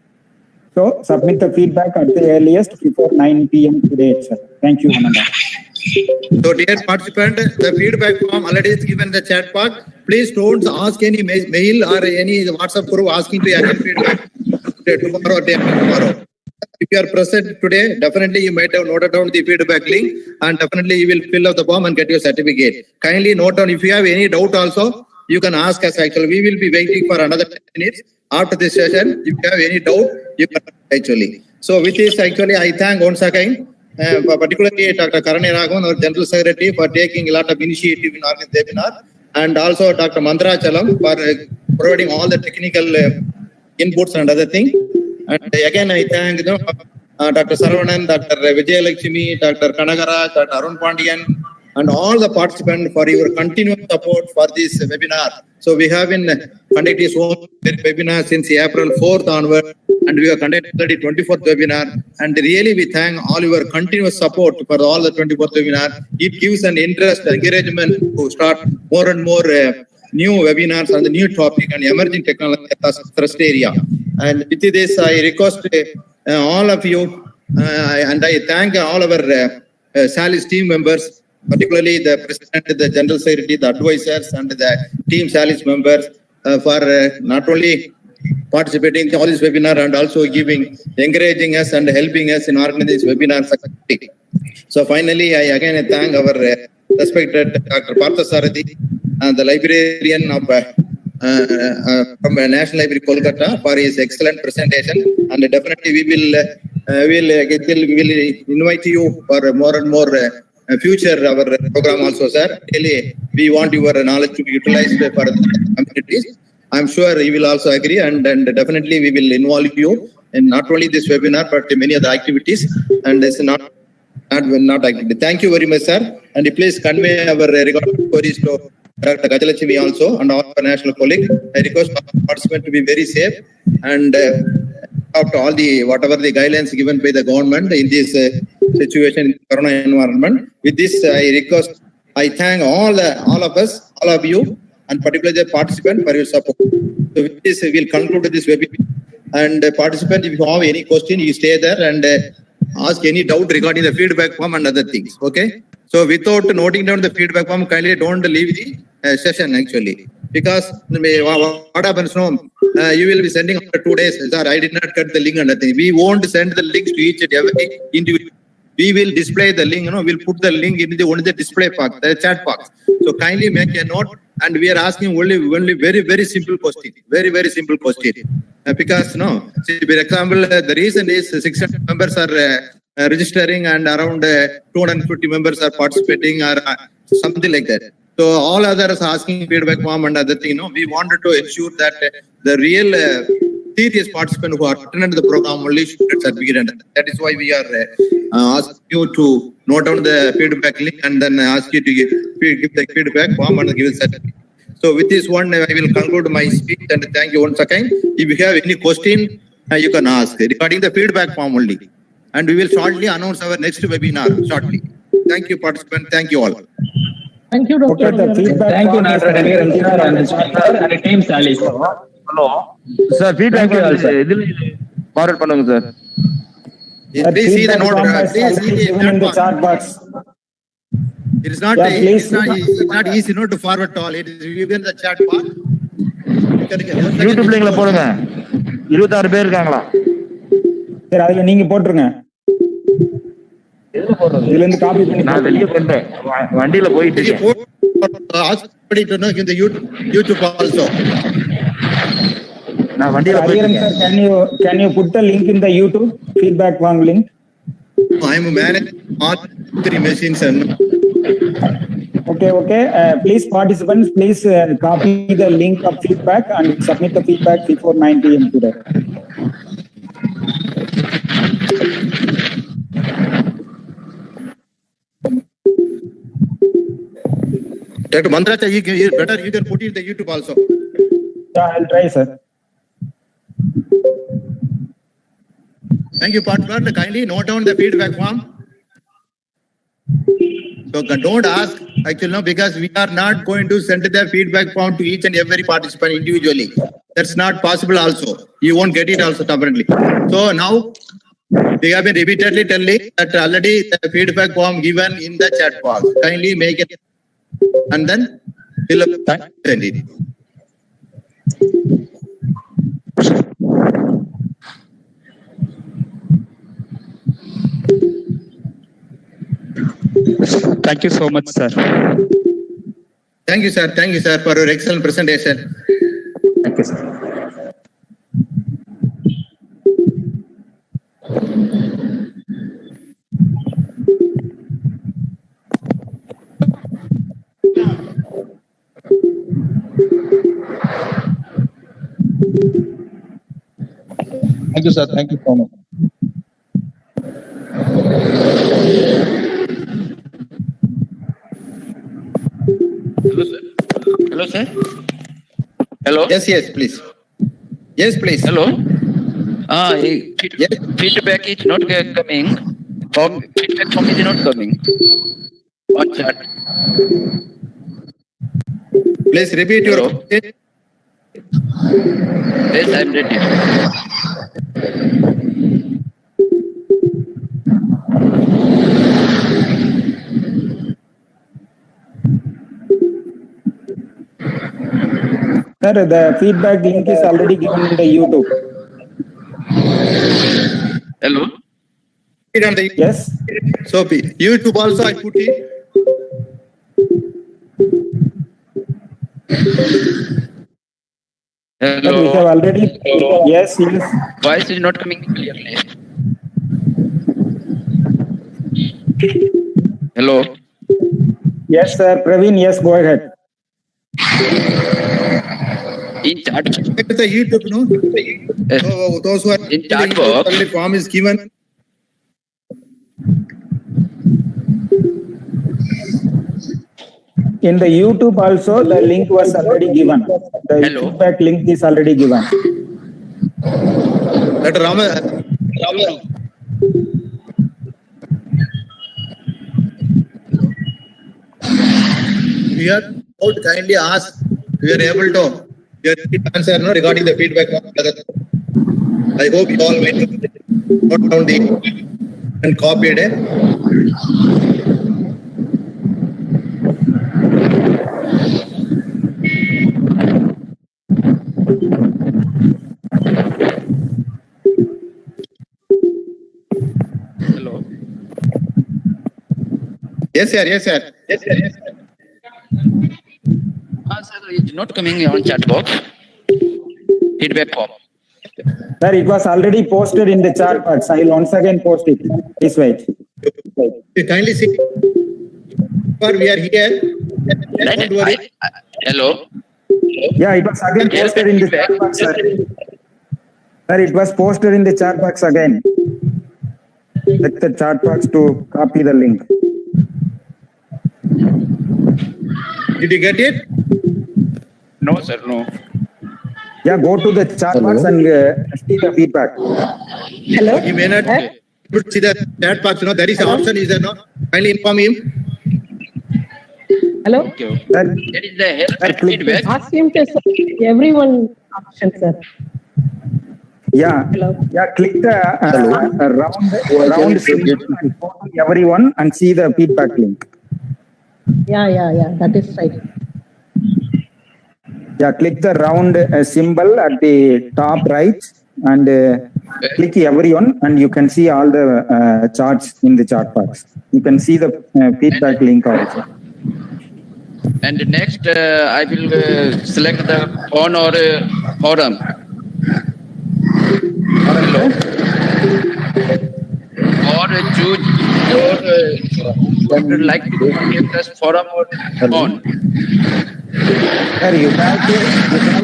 So submit the feedback at the earliest before 9 p.m. today itself. Thank you, Ananda. So, dear participant, the feedback form already is given in the chat box. Please don't ask any mail or any WhatsApp group asking to any feedback tomorrow or day after tomorrow. If you are present today, definitely you might have noted down the feedback link and definitely you will fill out the form and get your certificate. Kindly note down if you have any doubt also, you can ask us actually. We will be waiting for another 10 minutes after this session. If you have any doubt, you can actually. So with this actually I thank once again particularly Dr. Karaniraghavan, our General Secretary, for taking a lot of initiative in our webinar, and also Dr. Mandarachalam for providing all the technical inputs and other things. And again, I thank Dr. Saravanan, Dr. Vijayalakshmi, Dr. Kanagaraj, Dr. Arun Pandian, and all the participants for your continuous support for this webinar. So we have been conducting so many webinars since April 4th onward, and we have conducted the 24th webinar. And really, we thank all your continuous support for all the 24th webinar. It gives an interest, encouragement to start more and more new webinars on the new topic and emerging technology thrust area. And with this, I request all of you, and I thank all our SALIS team members, particularly the President, the General Secretary, the advisors, and the team SALIS members for not only participating in all this webinar and also encouraging us and helping us in organizing this webinar successfully. So finally, I again thank our respected Dr. Parthasarathi, the librarian of from National Library Kolkata, for his excellent presentation, and definitely we will invite you for more and more future our program also, sir. Really, we want your knowledge to be utilized for the communities. I'm sure you will also agree, and definitely we will involve you in not only this webinar but many other activities. And it's not activity. Thank you very much, sir. And please convey our regard queries to Dr. Gajalakshmi also and all our national colleagues. I request participants to be very safe and after all the whatever the guidelines given by the government in this situation in Corona environment. With this, I thank all of us, all of you, and particularly the participant for your support. So with this, we will conclude this webinar. And participant, if you have any question, you stay there and ask any doubt regarding the feedback form and other things. Okay. So without noting down the feedback form, kindly don't leave the session actually. Because what happens now, you will be sending after 2 days. Sir, I did not cut the link and nothing. We won't send the links to each and every individual. We will display the link, we'll put the link in the display box, the chat box. So kindly make a note, and we are asking only very, very simple question. Very, very simple question. Because, see, for example, the reason is 600 members are registering and around 250 members are participating or something like that. So all others asking feedback form and other thing, we wanted to ensure that the real serious participant who attended the program only should get certificate. And that is why we are asking you to note down the feedback link and then ask you to give the feedback form and give the certificate. So with this one, I will conclude my speech and thank you once again. If you have any question, you can ask regarding the feedback form only. And we will shortly announce our next webinar shortly. Thank you, participant. Thank you all. Thank you, Dr. Thank you, Dr. and team SALIS. Hello. Sir, feedback forward பண்ணுங்க sir. Please see the note. Please see the chat box. It is not, it's not easy to forward all. It is given the chat box. YouTube லிங்க்ல போடுங்க. 26 பேர் இருக்காங்களா? சரி, அதுல நீங்க போட்டுருங்க. இதுல இருந்து காப்பி பண்ணி நான் வெளிய போறேன். வண்டியில போயிட்டு இருக்கேன். In the YouTube also. நான் வண்டியில போயிட்டு can you put the link in the YouTube feedback form link? I am managing all 3 machines. Okay. Please participants, please copy the link of feedback and submit the feedback before 9 p.m. today. Dr. Mandracha, better you can put it in the YouTube also. Yeah, I'll try, sir. Thank you, partner. Kindly note down the feedback form. So don't ask, actually, no, because we are not going to send the feedback form to each and every participant individually. That's not possible also. You won't get it also, apparently. So now, we have been repeatedly telling that already the feedback form given in the chat box. Kindly make it and then fill up send it. Thank you so much, sir. Thank you, sir. Thank you, sir, for your excellent presentation. Thank you, sir. Thank you, sir. Thank you so much. Hello, sir. Hello. Yes, yes, please. Yes, please. Hello. Feedback is not coming. Feedback form is not coming on chat. Please repeat your question. Yes, I'm ready. Sir, the feedback link is already given in the YouTube. Hello. Yes. So YouTube also I put it. Sir, we have already. Yes, yes. Voice is not coming clearly. Hello. Yes, sir. Praveen, yes, go ahead. In chat. The YouTube, no? So those who are in chat box, the form is given. In the YouTube also, the link was already given. The feedback link is already given. Dr. Rama. We are out kindly ask. We are able to answer no, regarding the feedback. I hope you all went note down the and copied it. Hello. Yes, sir. Yes, sir. Yes, sir. Yes, sir. Sir, it's not coming on chat box. Feedback form. Sir, it was already posted in the chat box. I will once again post it. Please wait. Kindly see. We are here. Don't worry. Hello. Yeah, it was again posted in the chat box, sir. Sir, it was posted in the chat box again. Check the chat box to copy the link. Did you get it? No, sir, no. Yeah, go to the chat box and see the feedback. Hello? You may not see the chat box, no? There is an option, is there no? Kindly inform him. Hello? Okay. That is the help feedback. Ask him to select everyone option, sir. Yeah, yeah. Click the round symbol and go to everyone and see the feedback link. Yeah. That is right. Yeah, click the round symbol at the top right and click everyone, and you can see all the charts in the chart box. You can see the feedback link also. And next, I will select the phone or forum. Hello. Or choose your like to give this forum or phone. Sir, you have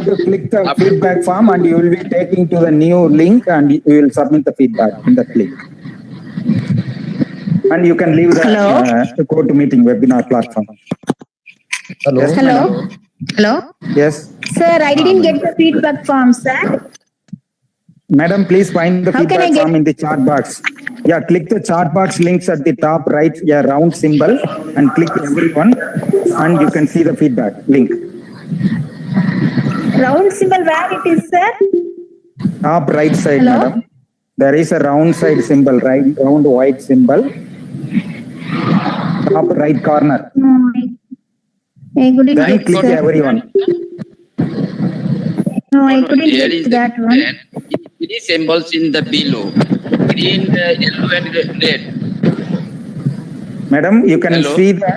to click the feedback form and you will be taken to the new link and you will submit the feedback in that link. And you can leave the GoToMeeting webinar platform. Hello. Yes, Hello. madam. Hello. Yes. Sir, I didn't get the feedback form, sir. Madam, please find the How can feedback I get- form in the chat box. Yeah, click the chat box links at the top right, yeah, round symbol, and click everyone, and you can see the feedback link. Round symbol, where it is, sir? Top right side, Hello? madam. There is a round side symbol, right? Round white symbol. Top right corner. No, I couldn't Then get, click sir. everyone. No, I couldn't Here get is the that one. three symbols in the below. Green, yellow and red. Madam, you can Hello? see the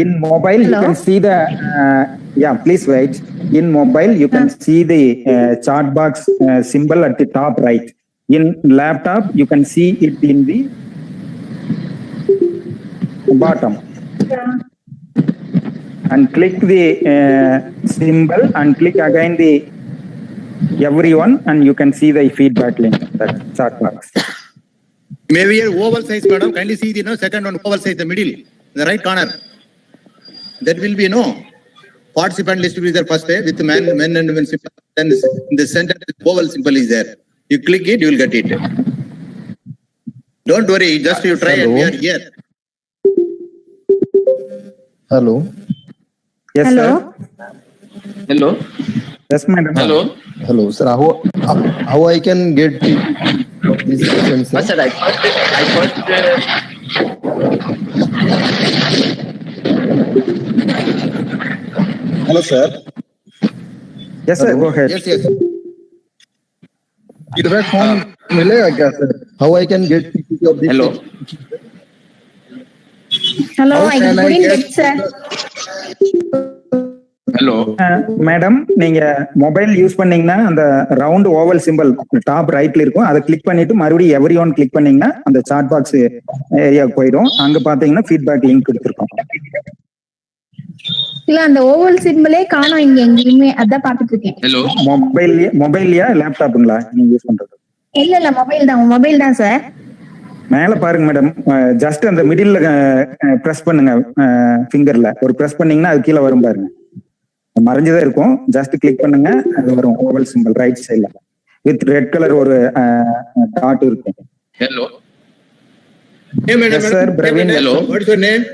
in mobile. You Hello? can see the yeah. Please wait. In mobile, you can see the chat box symbol at the top right. In laptop, you can see it in the bottom. And click the symbol and click again the everyone, and you can see the feedback link. That chat box. Maybe a oval size, madam. Kindly see the second one, oval size, the middle, the right corner. That will be participant list will be there first with men and women symbol. Then in the center, oval symbol is there. You click it, you will get it. Don't worry, just you try and we are here. Hello. Yes, Hello? sir. Hello? Yes, madam. Hello? Hello, sir. How I can get this question, sir? Sir, I first Hello, sir. Yes, sir. Go ahead. Yes, yes. Feedback form मिलेगा क्या, sir? How I can get PPT of this? Hello? Hello, How I can I couldn't get- get, sir. Hello? Madam நீங்க mobile use பண்ணீங்கன்னா அந்த round oval simple top ரைட்ல இருக்கும். அதை click பண்ணிட்டு மறுபடியும் எவ்ரி ஒன் கிளிக் பண்ணீங்கன்னா அந்த சாட் பாக்ஸ் ஏரியாவுக்கு போயிடும். அங்க பாத்தீங்கன்னா ஃபீட்பேக் லிங்க் கொடுத்துருக்கோம். இல்ல அந்த ஓவல் சிம்பிளே காணோம் இங்க எங்கேயுமே, அதான் பாத்துட்டு இருக்கேன். Hello? மொபைல்லையா லேப்டாப்புங்களா நீங்க யூஸ் பண்றது? இல்ல மொபைல் தான் சார். மேல பாருங்க மேடம், ஜஸ்ட் அந்த மிடில் பிரஸ் பண்ணுங்க, ஃபிங்கர்ல ஒரு பிரஸ் பண்ணீங்கன்னா அது கீழே வரும் பாருங்க. மறைஞ்சுதான் இருக்கும். ஜஸ்ட் கிளிக் பண்ணுங்க, அது வரும் ஓவல் சிம்பிள் ரைட் சைட்ல வித் ரெட் கலர் ஒரு டாட் இருக்கும். Hello? Hey, madam. Yes, sir. Praveen. Hello? What is your name?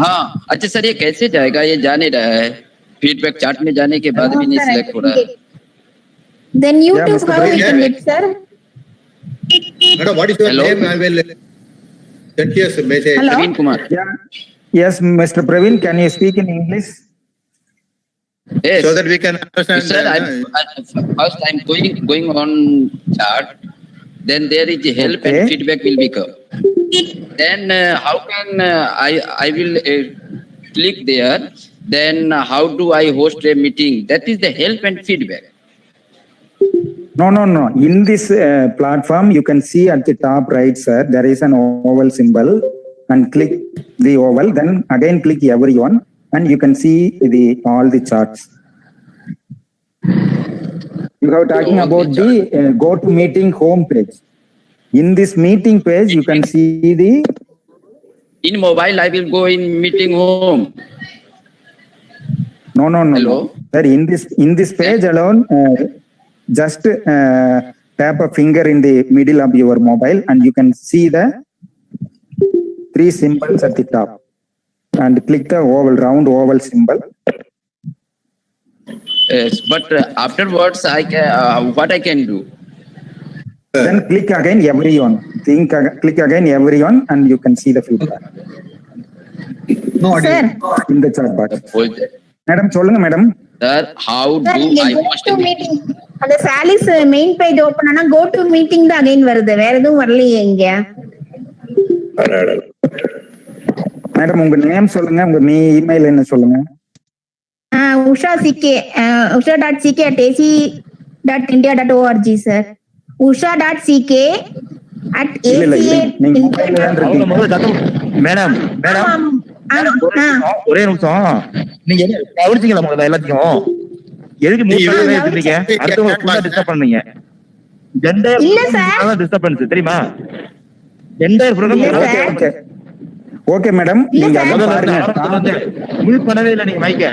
हाँ, अच्छा सर, ये कैसे जाएगा? ये जा नहीं रहा है. फीडबैक चार्ट में जाने के बाद भी नहीं सिलेक्ट हो रहा है. Then Yeah, YouTube, Mr. how we can Praveen. get, sir? Madam, what is your Hello? name? I will send you a message. Hello? Praveen Kumar. Yes, Mr. Praveen, can you speak in English? Yes. So that we can understand. Sir, first I'm going on chart. Then there is help Okay. and feedback will be come. Then how can I will click there. Then how do I host a meeting? That is the help and feedback. No. In this platform, you can see at the top right, sir, there is an oval symbol, and click the oval. Then again click everyone, and you can see all the charts. You are talking Oh, about the the go to meeting home page. In this meeting page, you can see the In mobile, I will go in meeting home. no. Hello? Sir, in this page alone, just tap a finger in the middle of your mobile, and you can see the three symbols at the top, and click the round oval symbol. Yes, but afterwards, what I can do? Then click again everyone. Click again everyone, and you can see the feedback Sir, in the chat box. Hold it. Madam, சொல்லுங்க madam. Sir, how sir, do இங்க I go host to a meeting. அந்த சாலிஸ் main page open ஆனா go to meeting தான் again வருது, வேற எதுவும் வரலையே இங்க. மேடம் உங்க நேம் சொல்லுங்க, உங்க இமெயில் என்ன சொல்லுங்க. usha.ck@ac.india.org sir. இல்ல usha.ck@aca. நீங்க மொபைல்ல தான் இருக்கீங்க. மேடம் ஆ, ஒரே நிமிஷம். நீங்க என்ன கவனிச்சீங்களா முதல்ல எல்லாத்தையும்? எதுக்கு மூணு எடுத்துறீங்க? அடுத்தவங்க ஃபுல்லா டிஸ்டர்ப் பண்ணீங்க. இல்ல sir. டிஸ்டர்பன்ஸ் தெரியுமா? என்டையர் இல்ல sir. Okay. ஓகே மேடம், நீங்க sir. அதெல்லாம் பாருங்க. மியூட் பண்ணவே இல்லை நீங்க மைக்க.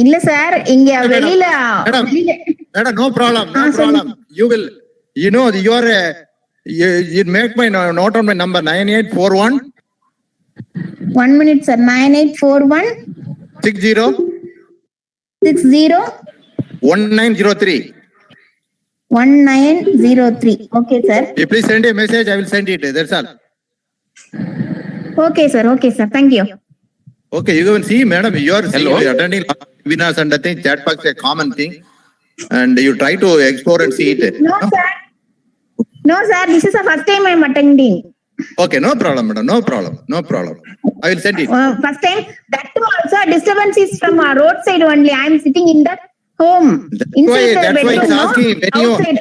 இல்ல சார், இங்க வெளியில Madam, no problem, no problem. You will, you know, you make my note on my number 9841 1 minute sir. 9841 60 60 1903. 1903. Okay sir. You please send a message, I will send it. That's all. Okay sir. Okay sir. Thank you. Okay, you can see, madam, you are attending webinars and I think chat box is a common thing. And you try to explore and see it. No sir. No sir. This is the first time I am attending. Okay, no problem, madam. No problem. No problem. I will send it. First time. That too also disturbance is from our roadside only. I am sitting in the home. That's why bedroom, it's no? asking when you, Outside.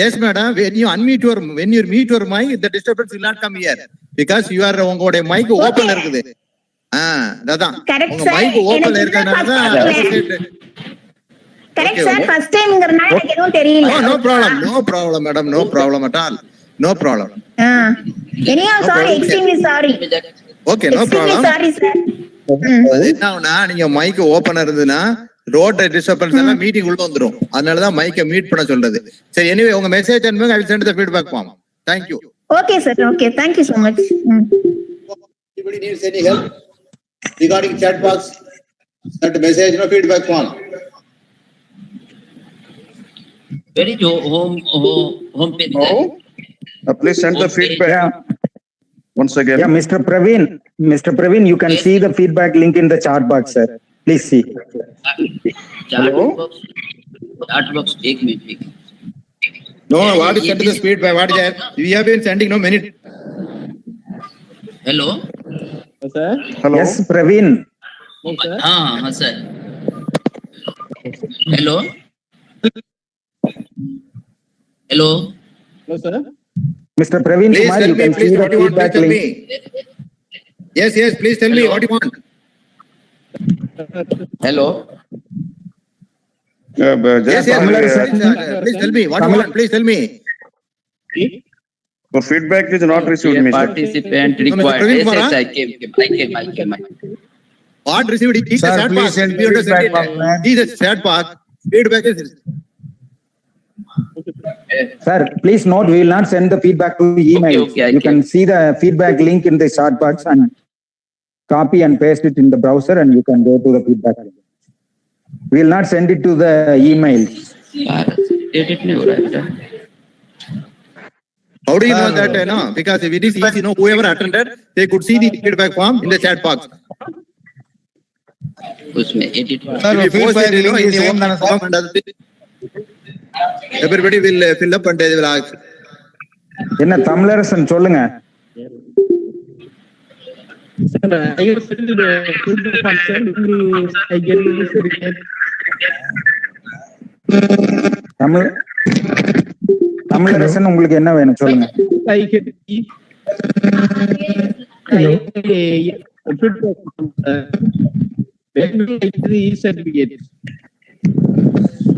yes, madam. When you mute your mic, the disturbance will not come here because you are உங்களுடைய mic open இருக்குது. அதான் Correct உங்க sir. mic open இருக்கறனால தான். Correct sir. First timeங்கறனால எனக்கு எதுவும் தெரியல. No problem, madam. No problem at all. No problem. Anyhow, sorry. Extremely sorry. Okay, no Extremely problem. sorry sir. அது என்னன்னா நீங்க மைக் ஓபன் இருந்ததுன்னா ரோட் டிஸ்டர்பன்ஸ் எல்லாம் மீட்டிங் உள்ள வந்துரும். அதனாலதான் மைக்கை மீட் பண்ண சொல்றது. சரி, எனிவே உங்க மெசேஜ் அனுப்புங்க. I will send the feedback form. Thank you. Okay sir. Okay. Thank you so much. Anybody needs any help regarding chat box? Send message, no feedback form. Where is your home page? Please send the feedback once again. Yeah, Mr. Praveen, you can see the feedback link in the chat box, sir. Please see. Chat box, एक minute. No, what is sent to the feedback? What is that? We have been sending no many. Hello. Sir. Hello. Yes, Praveen. हाँ sir. Hello. Hello. Hello, sir. Mr. Praveen Please Kumar, tell you me, can please, see the what do you want? Please feedback tell link. me. Yes, please tell me what you want. Hello. Yes, please tell me what you want. Please tell me. For feedback is not received, Mr. Participant Mr. required. Praveen Yes, Kumar, yes, I came. What received? He Sir, chat please box. send You understand feedback it? form. He the chat box. Feedback is. Sir, please note, we will not send the feedback to email. Okay, I You can see the feedback link in the chat box and copy and paste it in the browser and you can go to the feedback link. We will not send it to the email. Edit नहीं हो रहा है बेटा. How do you know that? No, because if it is easy, whoever attended, they could see the feedback form in the chat box. उसमें edit. If you post it, in the open form and other things, everybody will fill up and they will ask. என்ன தமிழரசன் சொல்லுங்க. Sir, I have sent the feedback form, sir. I get the certificate. Tamilarasan உங்களுக்கு என்ன வேணும் சொல்லுங்க. I get the feedback form, sir. When will I get the certificate?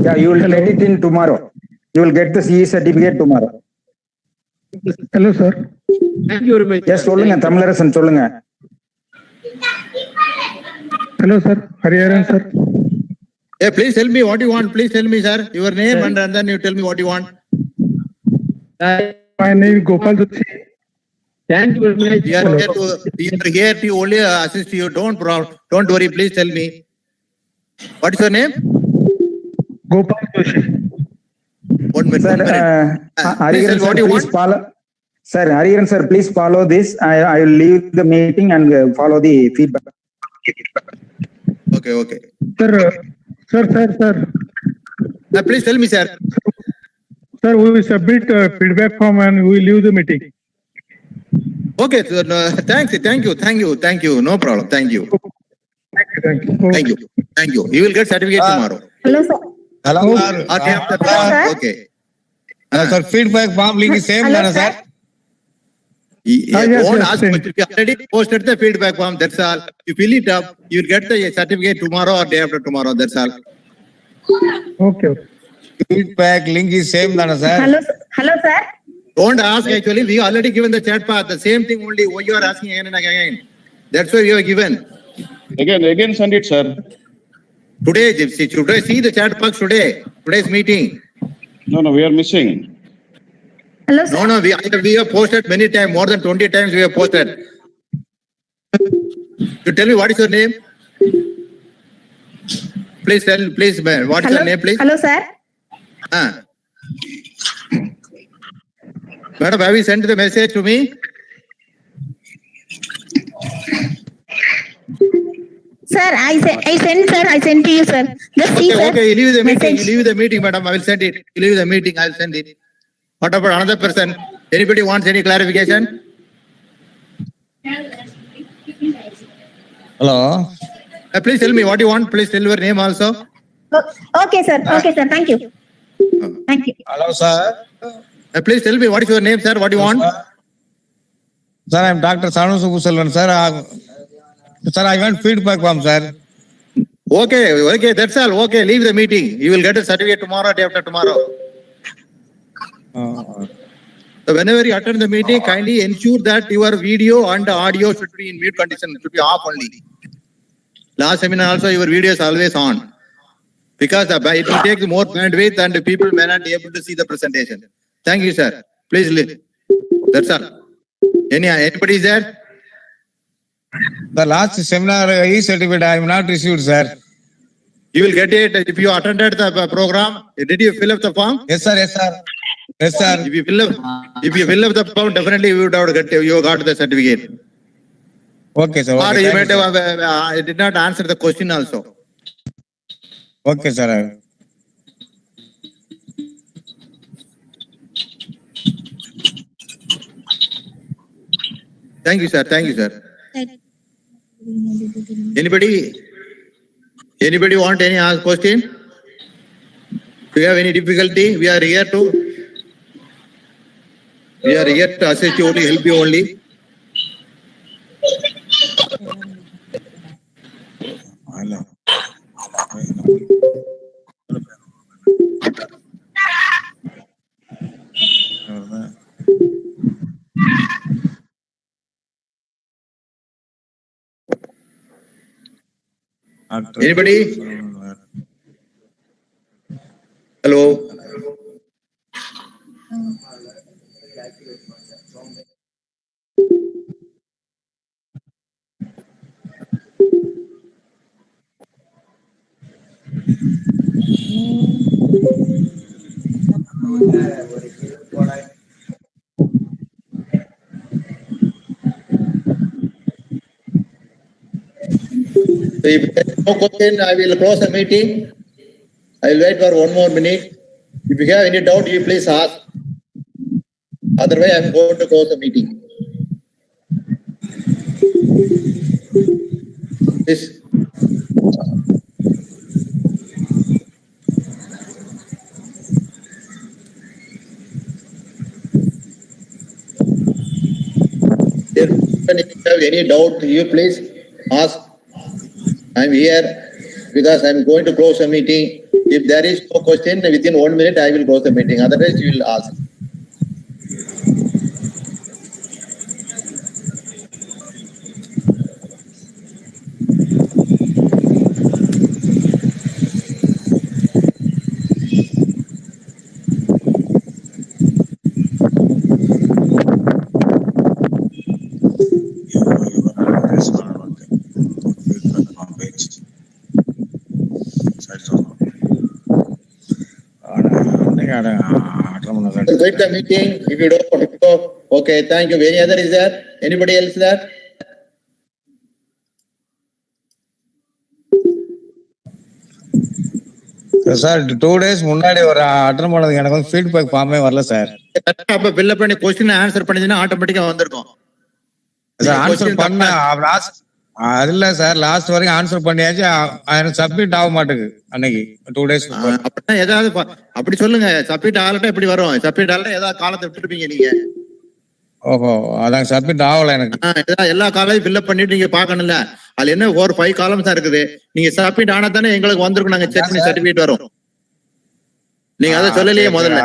Yeah, you will get it in tomorrow. You will get the CE certificate tomorrow. Hello, sir. Thank you very much. Yes, சொல்லுங்க தமிழரசன் சொல்லுங்க. Hello, sir. Hariharan, sir. Hey, please tell me what you want. Please tell me, sir, your name and then you tell me what you want. My name is Gopal Joshi. Thank you very much. We are here to only assist you. Don't worry. Please tell me. What is your name? Gopal Joshi. 1 minute. Sir, Hariharan sir, please follow. Sir, Hariharan sir, please follow this. I will leave the meeting and follow the feedback. Okay. Sir. Please tell me, sir. Sir, we will submit feedback form and we will leave the meeting. Okay, sir. Thank you. No problem. Thank you. You will get certificate tomorrow. Hello sir. Hello, Or day after tomorrow. Okay. sir. Feedback form link is same, Hello, sir. Don't ask much. We already posted the feedback form. That's all. You fill it up. You will get the certificate tomorrow or day after tomorrow. That's all. Okay. Feedback link is same, sir. Hello sir. Don't ask actually, we already given the chat path, the same thing only, why you are asking again and again. That's why we have given. Again send it, sir. Today, see the chat box today's meeting. No, we are missing. Hello, sir. No, we have posted many times, more than 20 times we have posted. You tell me what is your name? Please, what is your name, please? Hello, sir. Madam, have you sent the message to me? Sir, I sent to you, sir. Just see, sir. Okay, you leave the meeting. Message. You leave the meeting, madam. I will send it. You leave the meeting. I will send it. What about another person? Anybody wants any clarification? Hello. Please tell me what you want. Please tell your name also. Okay, sir. Thank you. Thank you. Hello, sir. Please tell me what is your name, sir. What do you want? Sir, I am Dr. Sanu Subbuselvan, sir. Sir, I want feedback from sir. Okay, that's all. Okay, leave the meeting. You will get a certificate tomorrow, day after tomorrow. So whenever you attend the meeting, kindly ensure that your video and audio should be in mute condition, should be off only. Last seminar also your video is always on. Because it will take more bandwidth and people may not be able to see the presentation. Thank you, sir. Please leave. That's all. Anybody is there? The last seminar e-certificate I have not received, sir. You will get it if you attended the program. Did you fill up the form? Yes, sir. If you fill up the form, definitely you would have got the certificate. Okay, sir. Or you might have I did not answer the question also. Okay, sir. Thank you, sir. Anybody want any question? Do you have any difficulty? We are here to assist you only, help you only. Anybody? Hello? So if there is no question, I will close the meeting. I will wait for 1 more minute. If you have any doubt, you please ask. Otherwise, I am going to close the meeting. Please. If you have any doubt, you please ask. I am here because I am going to close the meeting. If there is no question, within 1 minute I will close the meeting. Otherwise, you will ask. Quit the meeting if you don't want to go. Okay, thank you. Any other is there? Anybody else there? Sir 2 days முன்னாடி ஒரு attend பண்ணதுக்கு எனக்கு வந்து feedback ஃபார்மே வரல sir. அப்ப fill பண்ணி question answer பண்ணினா ஆட்டோமேட்டிக்கா வந்திருக்கும். சார் ஆன்சர் பண்ண லாஸ்ட் இல்ல சார் லாஸ்ட் வரைக்கும் ஆன்சர் பண்ணியாச்சு எனக்கு சப்மிட் ஆக மாட்டேங்குது அன்னைக்கு 2 days. அப்படின்னா ஏதாவது அப்படி சொல்லுங்க. சப்மிட் ஆகலட்டா எப்படி வரும்? சப்மிட் ஆகலட்டா ஏதாவது காலத்தை விட்டுருப்பீங்க நீங்க. ஓஹோ அதான் சப்மிட் ஆகல எனக்கு. எல்லா காலையும் ஃபில் பண்ணிட்டு நீங்க பாக்கணும்ல. அதுல என்ன ஒரு 5 காலம்ஸ் தான் இருக்குது. நீங்க சப்மிட் ஆனா தானே எங்களுக்கு வந்திருக்கும். நாங்க செக் பண்ணி சர்டிபிகேட் வரும். நீங்க அதை சொல்லலையே முதல்ல.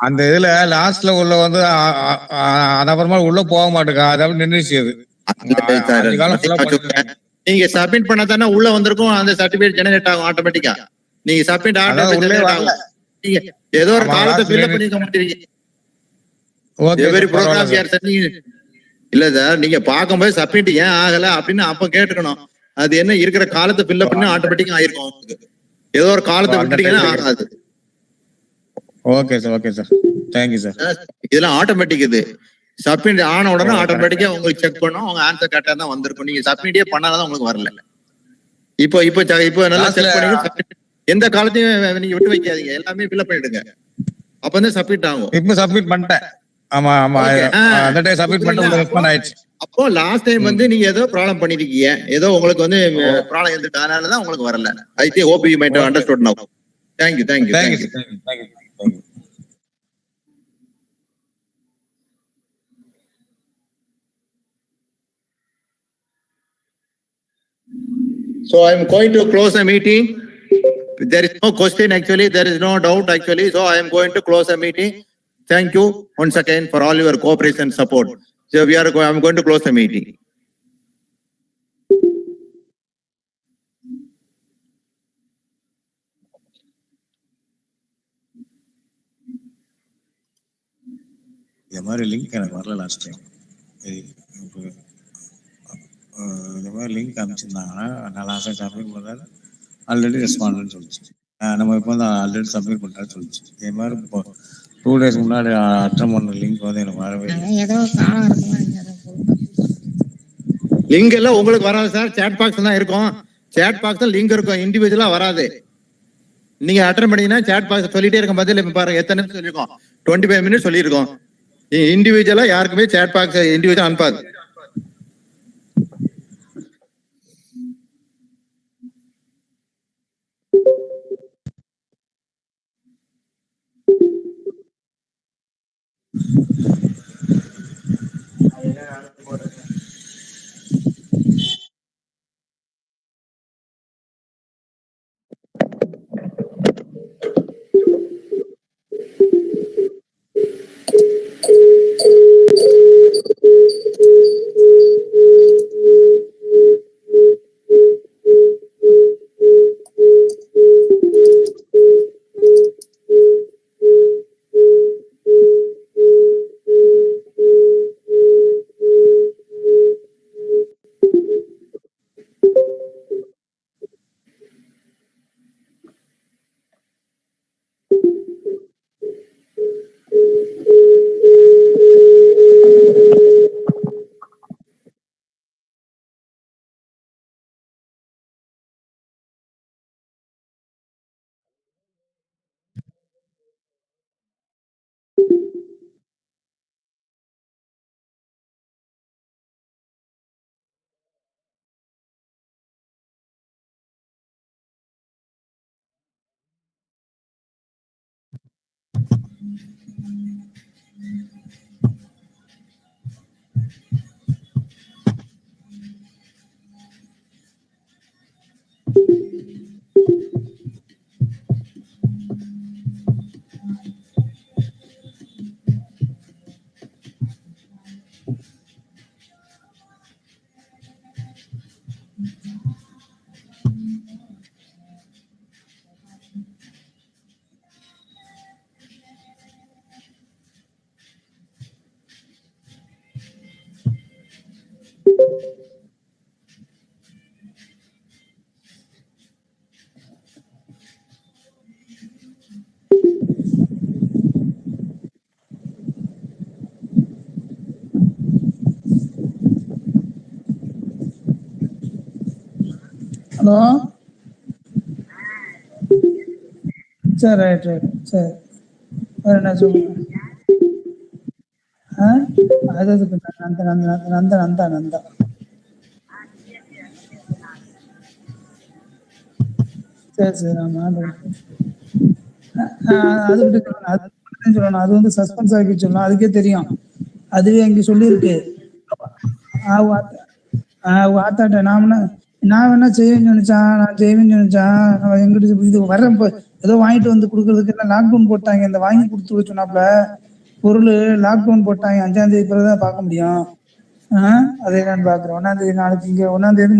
அந்த இதுல லாஸ்ட்ல உள்ள வந்து அது அப்புறமா உள்ள போக மாட்டேங்க, அதாவது நின்றுச்சு அது. நீங்க சப்மிட் பண்ண தானே உள்ள வந்திருக்கும், அந்த சர்டிபிகேட் ஜெனரேட் ஆகும் ஆட்டோமேட்டிக்கா. நீங்க சப்மிட் ஆகும், நீங்க ஏதோ ஒரு காலத்தை ஃபில் பண்ணிக்க மாட்டீங்க. எவரி ப்ரோக்ராம் யார் சென்டிங் இல்ல சார், நீங்க பார்க்கும்போது சப்மிட் ஏன் ஆகல அப்படின்னு அப்ப கேட்டுக்கணும். அது என்ன இருக்கிற காலத்தை ஃபில் பண்ணி ஆட்டோமேட்டிக்கா ஆயிருக்கும். ஏதோ ஒரு காலத்தை விட்டுட்டீங்கன்னா ஆகாது. Okay sir, okay sir, thank you sir. இதெல்லாம் ஆட்டோமேட்டிக். இது சப்மிட் ஆன உடனே ஆட்டோமேட்டிக்கா உங்களுக்கு செக் பண்ணும், உங்க ஆன்சர் கரெக்டா தான் வந்திருக்கும். நீங்க சப்மிட்டே பண்ணாதான் உங்களுக்கு வரல. இப்போ நல்லா செக் பண்ணி எந்த காலத்தையும் நீங்க விட்டு வைக்காதீங்க, எல்லாமே ஃபில் பண்ணிடுங்க. அப்ப வந்து சப்மிட் ஆகும். இப்போ சப்மிட் பண்ணிட்டேன். ஆமா ஆமா, அந்த டைம் சப்மிட் பண்ணிட்டு ரெஸ்பாண்ட் ஆயிடுச்சு. அப்போ லாஸ்ட் டைம் வந்து நீங்க ஏதோ ப்ராப்ளம் பண்ணிருக்கீங்க, ஏதோ உங்களுக்கு வந்து ப்ராப்ளம் இருந்துட்டு அதனால தான் உங்களுக்கு வரல. I think hope you might understood now. Thank you, thank you, thank you, thank you. So I am going to close the meeting. There is no question actually, there is no doubt actually. So I am going to close the meeting. Thank you once again for all your cooperation and support. So I am going to close the meeting. இந்த மாதிரி link எனக்கு வரல last time. இந்த மாதிரி link அனுப்பிச்சிருந்தாங்கன்னா நான் last time submit பண்ணாரு, already respond சொல்லிச்சு. நம்ம இப்போ வந்து ஆல்ரெடி சப்மிட் பண்ணுறான்னு சொல்லிச்சு. இதே மாதிரி இப்போ 2 days முன்னாடி அட்டன் பண்ண லிங்க் வந்து எனக்கு வரவே இல்லை. லிங்க் எல்லாம் உங்களுக்கு வராது சார், சேட் பாக்ஸ் தான் இருக்கும். சேட் பாக்ஸ் லிங்க் இருக்கும், இண்டிவிஜுவலா வராது. நீங்க அட்டன் பண்ணீங்கன்னா சேட் பாக்ஸ் சொல்லிட்டே இருக்கும். பதில் இப்ப பாருங்க எத்தனை நிமிஷம் சொல்லியிருக்கோம், 25 minutes சொல்லியிருக்கோம். இண்டிவிஜுவலா யாருக்குமே சேட் பாக்ஸ் இண்டிவிஜுவலா அனுப்பாது. ஹலோ சரி, ரைட் ரைட், சரி. வேறு என்ன சொல்லுங்க? அது நந்தா நந்தா நந்தா நந்தா நந்தா சரி சரி. ஆமாம், அது விட்டு சொல்லணும். அது வந்து சஸ்பென்ஸ் ஆக்கி சொல்லணும், அதுக்கே தெரியும். அதுவே அங்கே சொல்லியிருக்கு. வாத்தாட்ட நான் வேணா செய்வேன்னு நினைச்சான், நான் செய்வேன்னு நினைச்சான். எங்கிட்ட இது வரேன் ஏதோ வாங்கிட்டு வந்து கொடுக்கறதுக்கு எல்லாம் லாக்டவுன் போட்டாங்க, இந்த வாங்கி கொடுத்து சொன்னாப்ல பொருள் லாக்டவுன் போட்டாங்க, 5ஆம் தேதி பிறகுதான் பார்க்க முடியும். அதை நான் பாக்குறேன். 1ஆம் தேதி நாளைக்கு இங்க 1ஆம் தேதி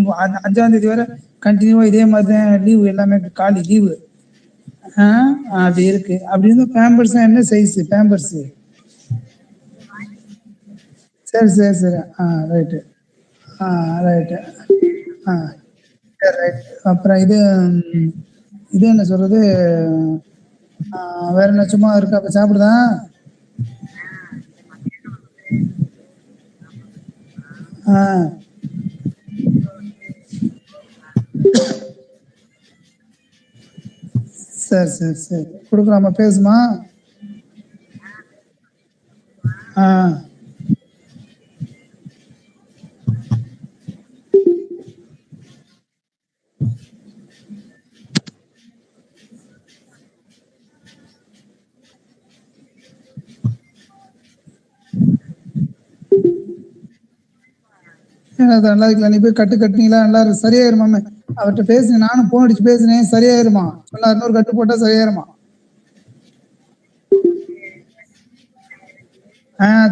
5ஆம் தேதி வரை கண்டினியூவா இதே மாதிரி தான் லீவு, எல்லாமே காலி லீவு. அது இருக்கு. அப்படி இருந்து பேம்பர்ஸ் என்ன சைஸ் பேம்பர்ஸ்? சரி சரி சரி. ரைட்டு. ரைட்டு. சரி ரைட். அப்புறம் இது இது என்ன சொல்றது, வேற என்ன சும்மா இருக்கா? அப்ப சாப்பிடுதான். சரி சரி சரி, கொடுக்கலாமா? பேசுமா? நல்லா இருக்கலாம். நீ போய் கட்டுனீங்களா? நல்லா இருக்கு, சரியாயிருமாமே. அவர்கிட்ட பேசுனேன், நானும் போன் அடிச்சு பேசினேன், சரியாயிருமா சொன்னா. இன்னொரு கட்டு போட்டா சரியாயிருமா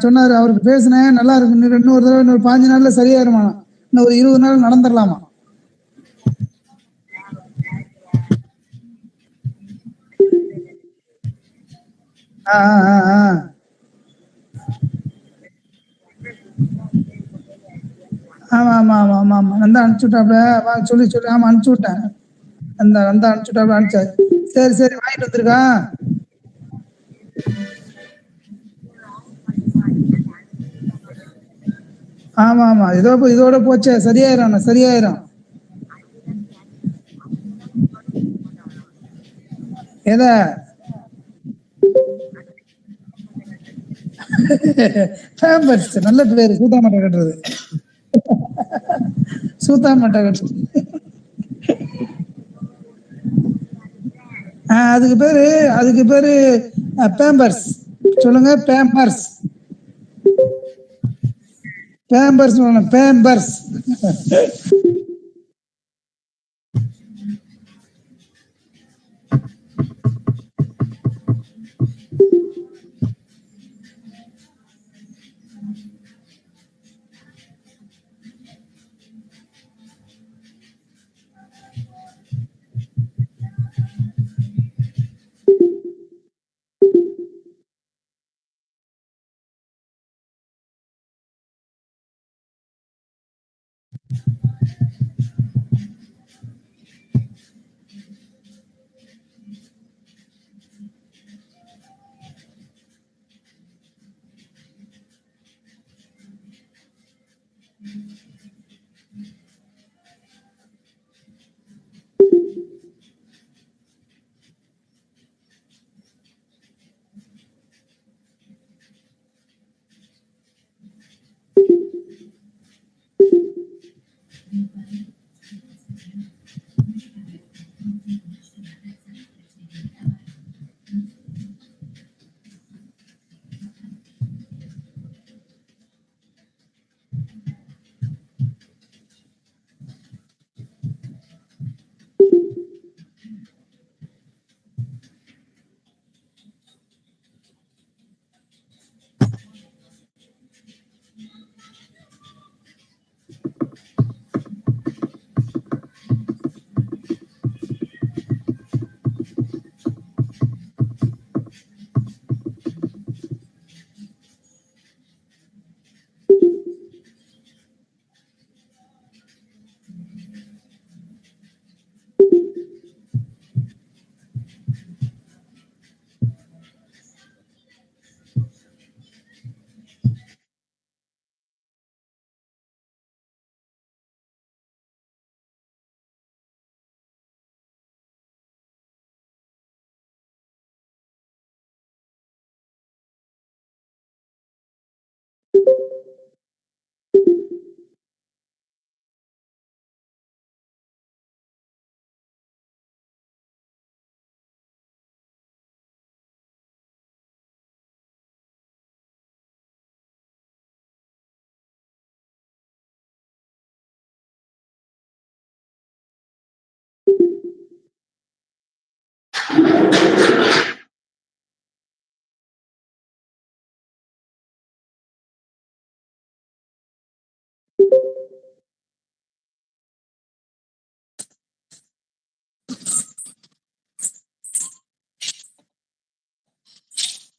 சொன்னாரு. அவருக்கு பேசினேன், நல்லா இருக்கு, இன்னொரு தடவை இன்னொரு 5 நாள்ல சரியாயிருமா, இன்னும் ஒரு 20 நாள் நடந்துடலாமா. ஆமா ஆமா ஆமா ஆமா ஆமா, நான் தான் அனுப்பிச்சு விட்டாப்ல. சொல்லி சொல்லி ஆமா அனுப்பிச்சு விட்டேன். அந்த அனுப்பிச்சு விட்டாப்ல, அனுப்பிச்சாரு. சரி சரி, வாங்கிட்டு வந்துருக்கா. ஆமா ஆமா, இதோட போச்சே, சரியாயிரும் சரியாயிரும். எத பேம்பர்ஸ்? நல்ல பேரு, சூத்தாமட்டை கட்டுறது. சூத்தாமட்டை கட்டுறது. அதுக்கு பேரு பேம்பர்ஸ். சொல்லுங்க, பேம்பர்ஸ். Pampers Pampers.